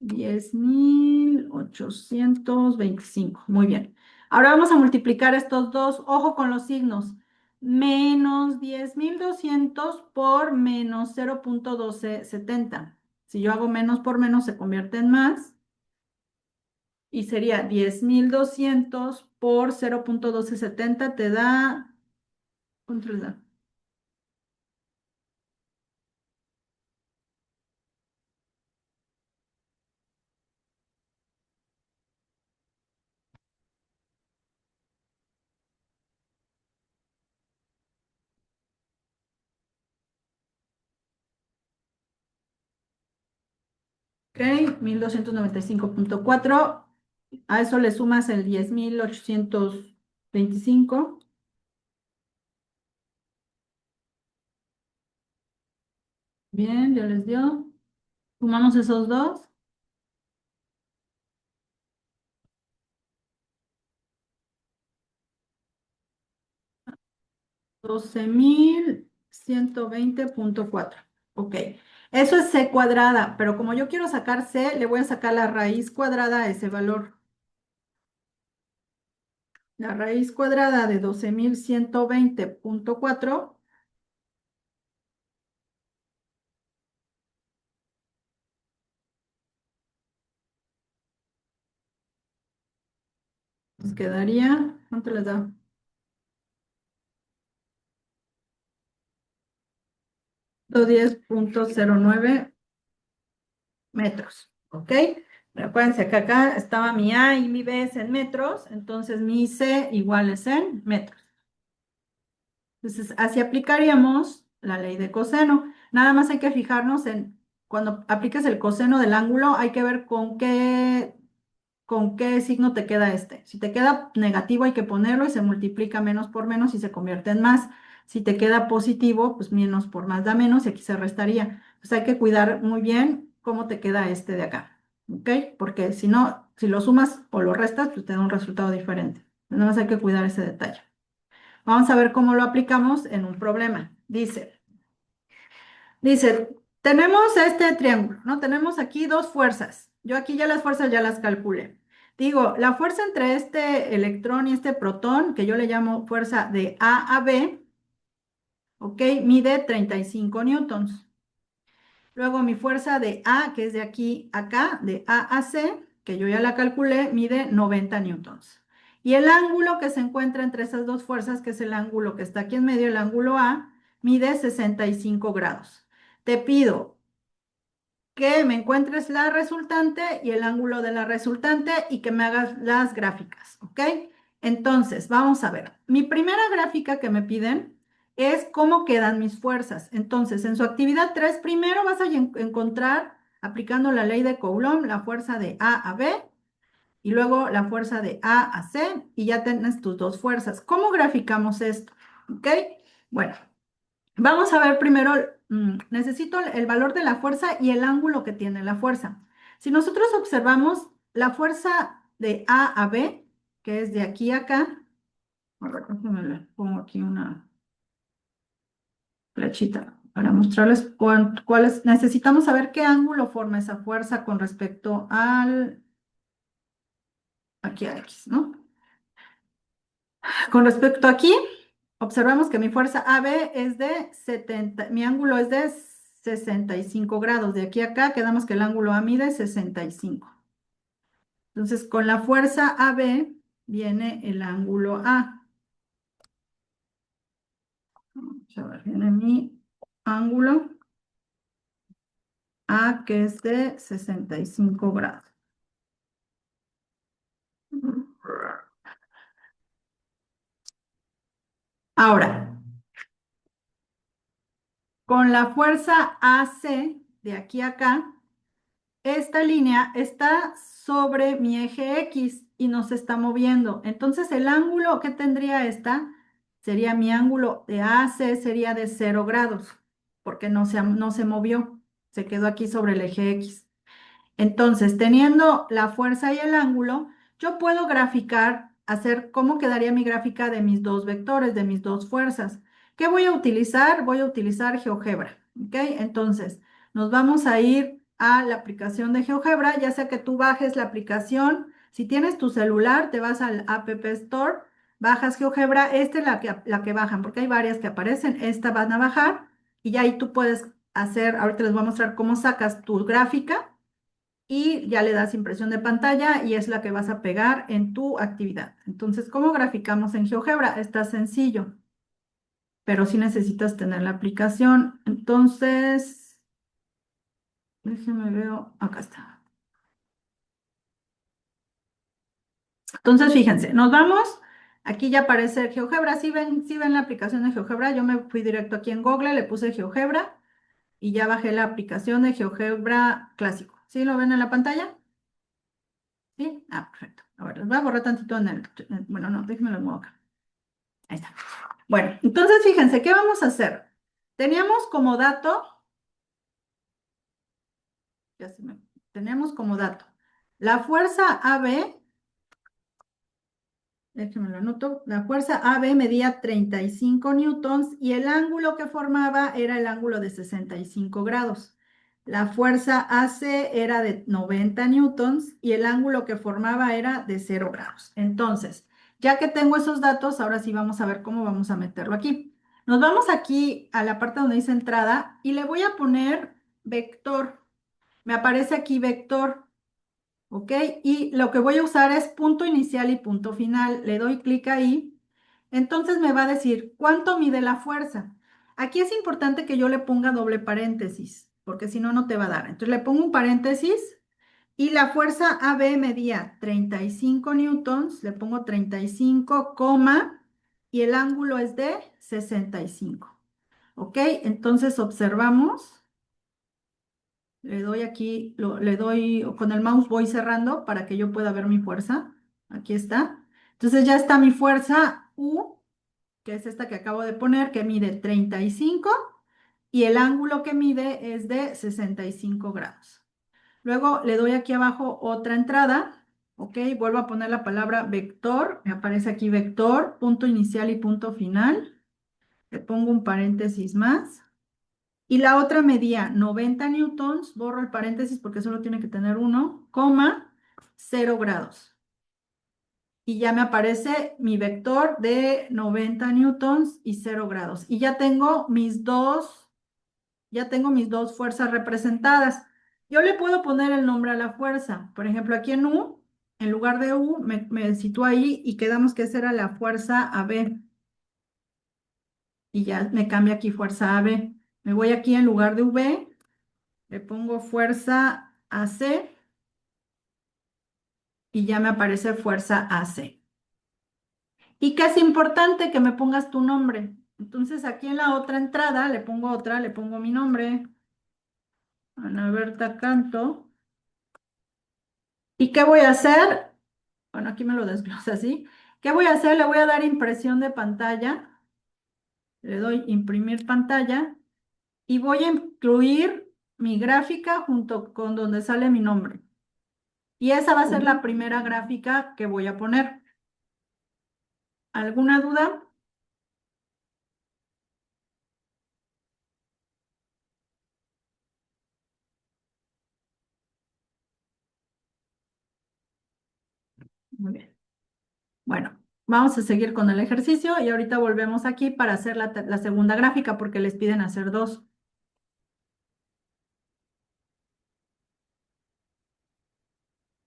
10.825. Muy bien. Ahora vamos a multiplicar estos dos. Ojo con los signos. Menos 10.200 por menos 0.1270. Si yo hago menos por menos, se convierte en más. Y sería 10.200 por 0.1270 te da. ¿Cuánto les da? Ok, 1.295.4. A eso le sumas el 10.825. Bien, ya les dio. Sumamos esos dos. 12.120.4. Ok. Eso es c cuadrada, pero como yo quiero sacar c, le voy a sacar la raíz cuadrada a ese valor. La raíz cuadrada de 12.120.4 nos quedaría, ¿cuánto les da? 110.09 metros. ¿Ok? Recuérdense que acá estaba mi A y mi B es en metros, entonces mi C igual es en metros. Entonces, así aplicaríamos la ley de coseno. Nada más hay que fijarnos en, cuando apliques el coseno del ángulo, hay que ver con qué signo te queda este. Si te queda negativo, hay que ponerlo y se multiplica menos por menos y se convierte en más. Si te queda positivo, pues menos por más da menos y aquí se restaría. Entonces hay que cuidar muy bien cómo te queda este de acá. ¿Ok? Porque si no, si lo sumas o lo restas, pues te da un resultado diferente. Nada más hay que cuidar ese detalle. Vamos a ver cómo lo aplicamos en un problema. Dice, tenemos este triángulo, ¿no? Tenemos aquí dos fuerzas. Yo aquí ya las fuerzas ya las calculé. Digo, la fuerza entre este electrón y este protón, que yo le llamo fuerza de A a B, ¿ok? Mide 35 newtons. Luego mi fuerza de A, que es de aquí a acá, de A a C, que yo ya la calculé, mide 90 newtons. Y el ángulo que se encuentra entre esas dos fuerzas, que es el ángulo que está aquí en medio, el ángulo A, mide 65 grados. Te pido que me encuentres la resultante y el ángulo de la resultante y que me hagas las gráficas, ¿ok? Entonces, vamos a ver. Mi primera gráfica que me piden es cómo quedan mis fuerzas. Entonces, en su actividad 3, primero vas a encontrar, aplicando la ley de Coulomb, la fuerza de A a B y luego la fuerza de A a C y ya tienes tus dos fuerzas. ¿Cómo graficamos esto? ¿Ok? Bueno. Vamos a ver primero, necesito el valor de la fuerza y el ángulo que tiene la fuerza. Si nosotros observamos la fuerza de A a B, que es de aquí a acá, a ver, déjenme le pongo aquí una flechita para mostrarles cuáles, necesitamos saber qué ángulo forma esa fuerza con respecto al, aquí a X, ¿no? Con respecto aquí, observamos que mi fuerza AB es de 70, mi ángulo es de 65 grados. De aquí a acá quedamos que el ángulo A mide 65. Entonces, con la fuerza AB viene el ángulo A. Vamos a ver, viene mi ángulo A, que es de 65 grados. Ahora, con la fuerza AC de aquí a acá, esta línea está sobre mi eje X y nos está moviendo. Entonces, el ángulo que tendría esta sería mi ángulo de AC, sería de 0 grados, porque no se movió, se quedó aquí sobre el eje X. Entonces, teniendo la fuerza y el ángulo, yo puedo graficar, hacer cómo quedaría mi gráfica de mis dos vectores, de mis dos fuerzas. ¿Qué voy a utilizar? Voy a utilizar GeoGebra, ¿ok? Entonces, nos vamos a ir a la aplicación de GeoGebra, ya sea que tú bajes la aplicación. Si tienes tu celular, te vas al App Store, bajas GeoGebra. Esta es la que bajan, porque hay varias que aparecen. Esta van a bajar y ya ahí tú puedes hacer, ahorita les voy a mostrar cómo sacas tu gráfica y ya le das impresión de pantalla y es la que vas a pegar en tu actividad. Entonces, ¿cómo graficamos en GeoGebra? Está sencillo, pero sí necesitas tener la aplicación. Entonces, déjeme ver, acá está. Entonces, fíjense, nos vamos. Aquí ya aparece GeoGebra. Si ven la aplicación de GeoGebra, yo me fui directo aquí en Google, le puse GeoGebra y ya bajé la aplicación de GeoGebra clásico. ¿Sí lo ven en la pantalla? ¿Sí? Ah, perfecto. A ver, les voy a borrar tantito bueno, no, déjenme lo muevo acá. Ahí está. Bueno, entonces fíjense, ¿qué vamos a hacer? Teníamos como dato, ya se me, teníamos como dato, la fuerza AB, déjenme lo anoto, la fuerza AB medía 35 newtons y el ángulo que formaba era el ángulo de 65 grados. La fuerza AC era de 90 newtons y el ángulo que formaba era de 0 grados. Entonces, ya que tengo esos datos, ahora sí vamos a ver cómo vamos a meterlo aquí. Nos vamos aquí a la parte donde dice entrada y le voy a poner vector. Me aparece aquí vector. ¿Ok? Y lo que voy a usar es punto inicial y punto final. Le doy clic ahí. Entonces me va a decir cuánto mide la fuerza. Aquí es importante que yo le ponga doble paréntesis, porque si no, no te va a dar. Entonces le pongo un paréntesis y la fuerza AB medía 35 newtons. Le pongo 35, coma, y el ángulo es de 65. ¿Ok? Entonces observamos. Le doy aquí, le doy con el mouse, voy cerrando para que yo pueda ver mi fuerza. Aquí está. Entonces ya está mi fuerza U, que es esta que acabo de poner, que mide 35 y el ángulo que mide es de 65 grados. Luego le doy aquí abajo otra entrada. Ok, vuelvo a poner la palabra vector. Me aparece aquí vector, punto inicial y punto final. Le pongo un paréntesis más. Y la otra medía 90 newtons, borro el paréntesis porque solo tiene que tener uno, coma, 0 grados. Y ya me aparece mi vector de 90 newtons y 0 grados. Y ya tengo mis dos fuerzas representadas. Yo le puedo poner el nombre a la fuerza. Por ejemplo, aquí en U, en lugar de U, me sitúo ahí y quedamos que esa era la fuerza AB. y ya me cambia aquí fuerza AB. Me voy aquí en lugar de V, le pongo fuerza AC y ya me aparece fuerza AC. Y que es importante que me pongas tu nombre. Entonces aquí en la otra entrada le pongo otra, le pongo mi nombre, Ana Berta Canto. ¿Y qué voy a hacer? Bueno, aquí me lo desglosa así. ¿Qué voy a hacer? Le voy a dar impresión de pantalla. Le doy imprimir pantalla y voy a incluir mi gráfica junto con donde sale mi nombre. Y esa va a ser la primera gráfica que voy a poner. ¿Alguna duda? Muy bien. Bueno, vamos a seguir con el ejercicio y ahorita volvemos aquí para hacer la segunda gráfica porque les piden hacer dos.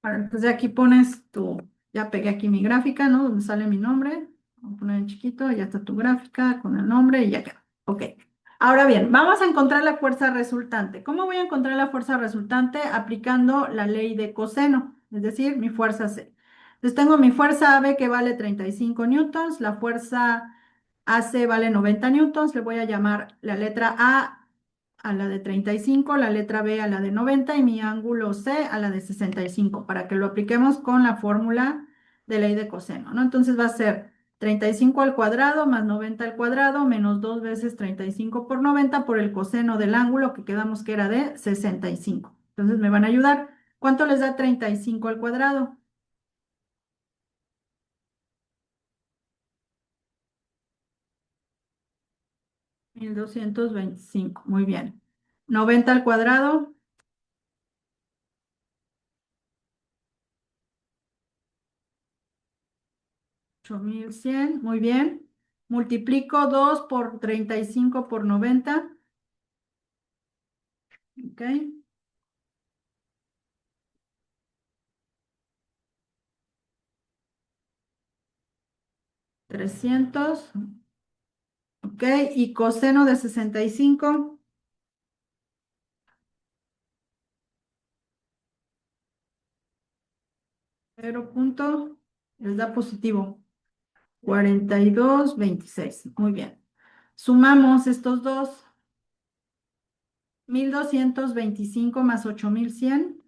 Bueno, entonces aquí pones ya pegué aquí mi gráfica, ¿no? Donde sale mi nombre. Voy a poner en chiquito, ya está tu gráfica con el nombre y ya queda. Ok. Ahora bien, vamos a encontrar la fuerza resultante. ¿Cómo voy a encontrar la fuerza resultante? Aplicando la ley de coseno, es decir, mi fuerza C. Entonces tengo mi fuerza AB que vale 35 newtons, la fuerza AC vale 90 newtons, le voy a llamar la letra A la de 35, la letra B a la de 90 y mi ángulo C a la de 65 para que lo apliquemos con la fórmula de ley de coseno, ¿no? Entonces va a ser 35 al cuadrado más 90 al cuadrado menos 2 veces 35 por 90 por el coseno del ángulo que quedamos que era de 65. Entonces me van a ayudar. ¿Cuánto les da 35 al cuadrado? 1225. Muy bien. 90 al cuadrado. 8100, muy bien. Multiplico 2 por 35 por 90, ok. 300, ok. Y coseno de 65, 0 punto, les da positivo, 42,26. Muy bien. Sumamos estos dos, 1225 más 8100.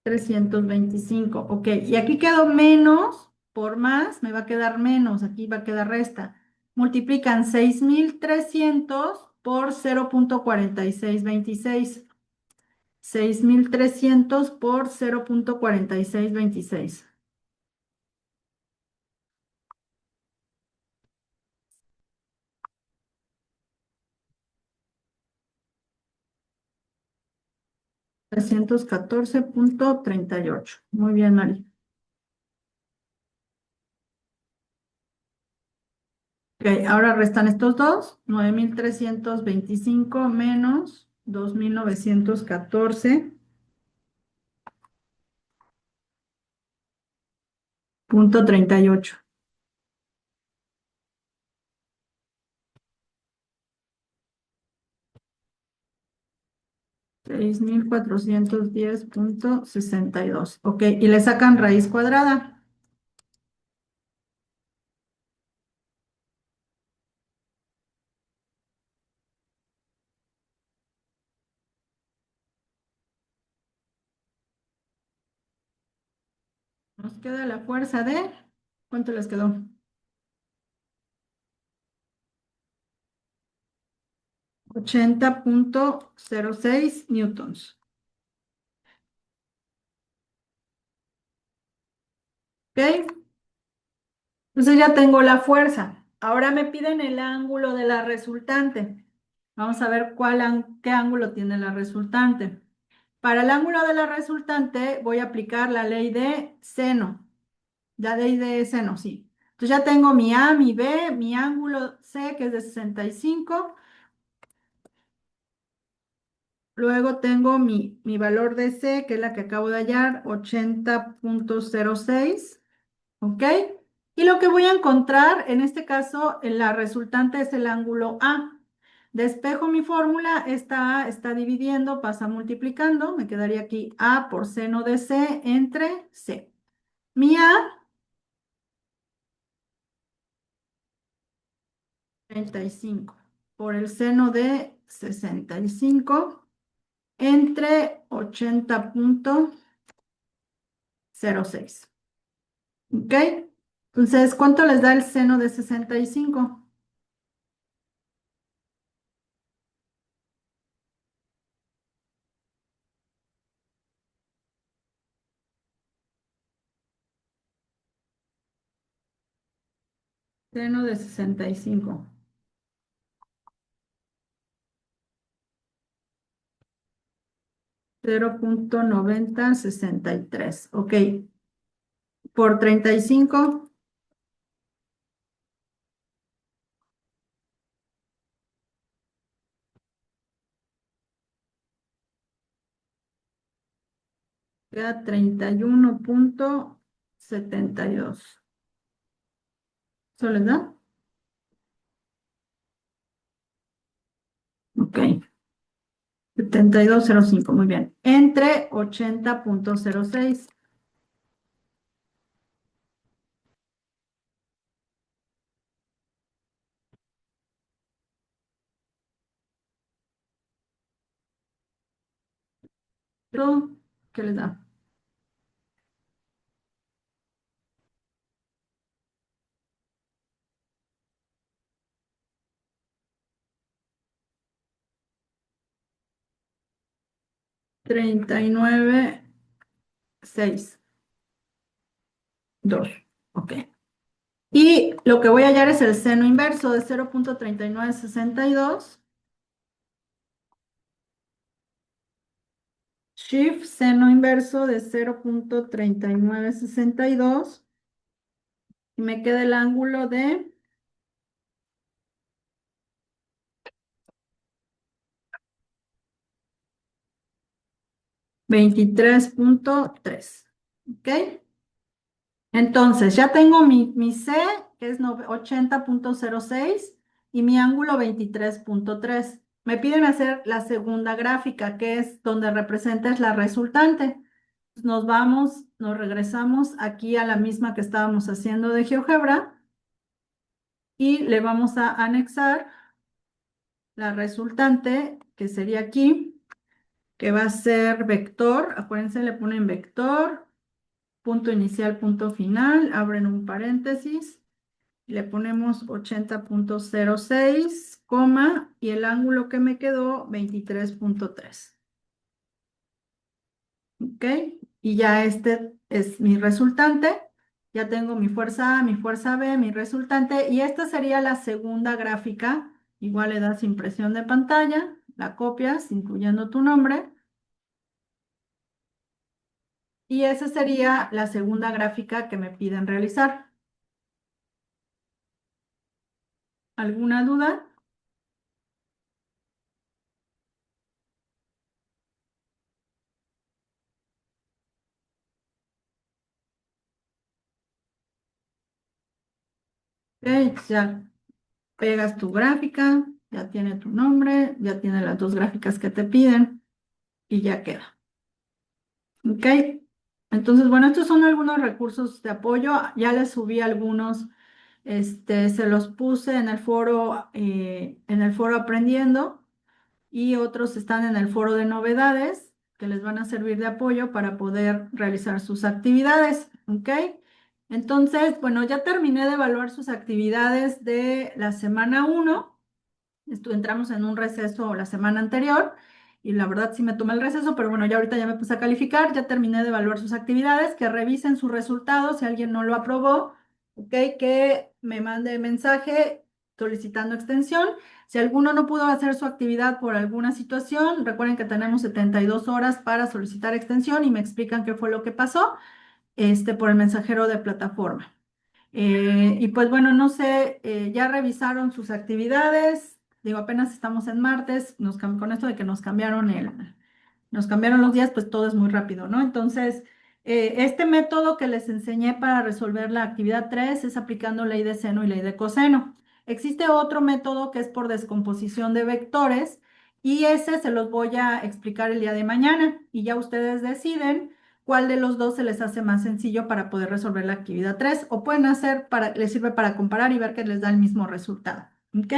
325, ok. Y aquí quedó menos por más, me va a quedar menos, aquí va a quedar resta. Multiplican 6300 por 0,4626. 6300 por 0,4626. 314,38. Muy bien, Mari. Ok, ahora restan estos dos, 9325 menos 2914,38. 6410,62. Ok, y le sacan raíz cuadrada. Nos queda la fuerza de, ¿cuánto les quedó? 80,06 newtons. Ok, entonces ya tengo la fuerza. Ahora me piden el ángulo de la resultante. Vamos a ver qué ángulo tiene la resultante. Para el ángulo de la resultante voy a aplicar la ley de seno. Ya de seno, sí. Entonces ya tengo mi A, mi B, mi ángulo C, que es de 65, Luego tengo mi valor de C, que es la que acabo de hallar, 80,06. ¿Ok? Y lo que voy a encontrar, en este caso, en la resultante es el ángulo A. Despejo mi fórmula, esta A está dividiendo, pasa multiplicando, me quedaría aquí A por seno de C entre C. Mi A, 35, por el seno de 65 entre 80,06. ¿Ok? Entonces, ¿cuánto les da el seno de 65? Seno de 65. 0,9063. Ok. Por 35, queda 31,72. ¿Eso les da? Ok. 72,05. Muy bien. Entre 80,06. Pero, ¿qué les da? 39,62. Ok. Y lo que voy a hallar es el seno inverso de 0,3962. Shift seno inverso de 0,3962. Y me queda el ángulo de 23,3. ¿Ok? Entonces, ya tengo mi C, que es 80,06, y mi ángulo 23,3. Me piden hacer la segunda gráfica, que es donde representes la resultante. Nos regresamos aquí a la misma que estábamos haciendo de GeoGebra y le vamos a anexar la resultante, que sería aquí, que va a ser vector. Acuérdense, le ponen vector, punto inicial, punto final, abren un paréntesis, le ponemos 80,06, coma, y el ángulo que me quedó, 23,3. ¿Ok? Y ya este es mi resultante. Ya tengo mi fuerza A, mi fuerza B, mi resultante, y esta sería la segunda gráfica. Igual le das impresión de pantalla, la copias, incluyendo tu nombre, y esa sería la segunda gráfica que me piden realizar. ¿Alguna duda? Ok, ya pegas tu gráfica, ya tiene tu nombre, ya tiene las dos gráficas que te piden y ya queda. ¿Ok? Entonces, bueno, estos son algunos recursos de apoyo. Ya les subí algunos, se los puse en el foro Aprendiendo, y otros están en el foro de novedades que les van a servir de apoyo para poder realizar sus actividades. ¿Ok? Entonces, bueno, ya terminé de evaluar sus actividades de la semana 1. Entramos en un receso la semana anterior y la verdad sí me tomé el receso, pero bueno, ya ahorita ya me puse a calificar, ya terminé de evaluar sus actividades, que revisen sus resultados, si alguien no lo aprobó, ok, que me mande mensaje solicitando extensión. Si alguno no pudo hacer su actividad por alguna situación, recuerden que tenemos 72 horas para solicitar extensión y me explican qué fue lo que pasó, por el mensajero de plataforma. Y pues bueno, no sé, ya revisaron sus actividades, digo, apenas estamos en martes, con esto de que nos cambiaron los días, pues todo es muy rápido, ¿no? Entonces, este método que les enseñé para resolver la actividad 3 es aplicando ley de seno y ley de coseno. Existe otro método que es por descomposición de vectores y ese se los voy a explicar el día de mañana y ya ustedes deciden cuál de los dos se les hace más sencillo para poder resolver la actividad 3 o pueden hacer les sirve para comparar y ver que les da el mismo resultado, ¿ok?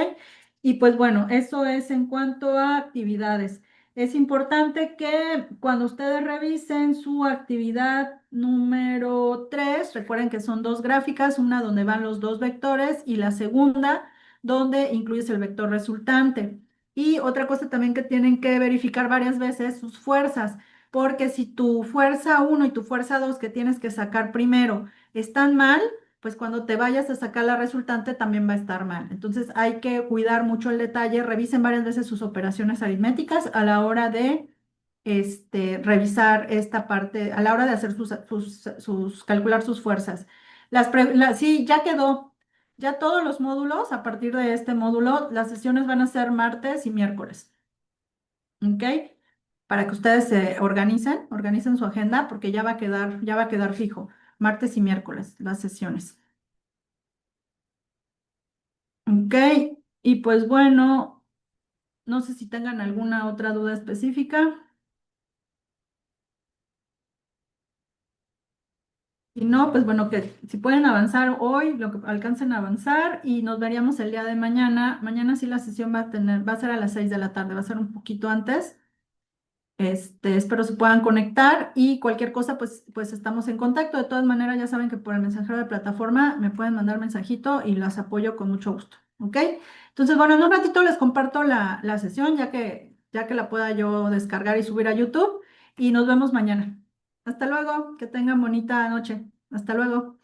Y pues bueno, eso es en cuanto a actividades. Es importante que cuando ustedes revisen su actividad número 3, recuerden que son dos gráficas, una donde van los dos vectores y la segunda donde incluyes el vector resultante. Y otra cosa también que tienen que verificar varias veces, sus fuerzas, porque si tu fuerza uno y tu fuerza 2 que tienes que sacar primero están mal, pues cuando te vayas a sacar la resultante también va a estar mal. Entonces hay que cuidar mucho el detalle, revisen varias veces sus operaciones aritméticas a la hora de revisar esta parte, a la hora de hacer calcular sus fuerzas. Sí, ya quedó. Ya todos los módulos, a partir de este módulo, las sesiones van a ser martes y miércoles. ¿Ok? Para que ustedes se organicen su agenda, porque ya va a quedar fijo, martes y miércoles, las sesiones. Ok, y pues bueno, no sé si tengan alguna otra duda específica. Si no, pues bueno, que si pueden avanzar hoy, lo que alcancen a avanzar y nos veríamos el día de mañana. Mañana sí la sesión va a ser a las 6 de la tarde, va a ser un poquito antes. Espero se puedan conectar y cualquier cosa, pues estamos en contacto. De todas maneras, ya saben que por el mensajero de plataforma me pueden mandar mensajito y las apoyo con mucho gusto. ¿Ok? Entonces, bueno, en un ratito les comparto la sesión, ya que la pueda yo descargar y subir a YouTube. Y nos vemos mañana. Hasta luego, que tengan bonita noche. Hasta luego.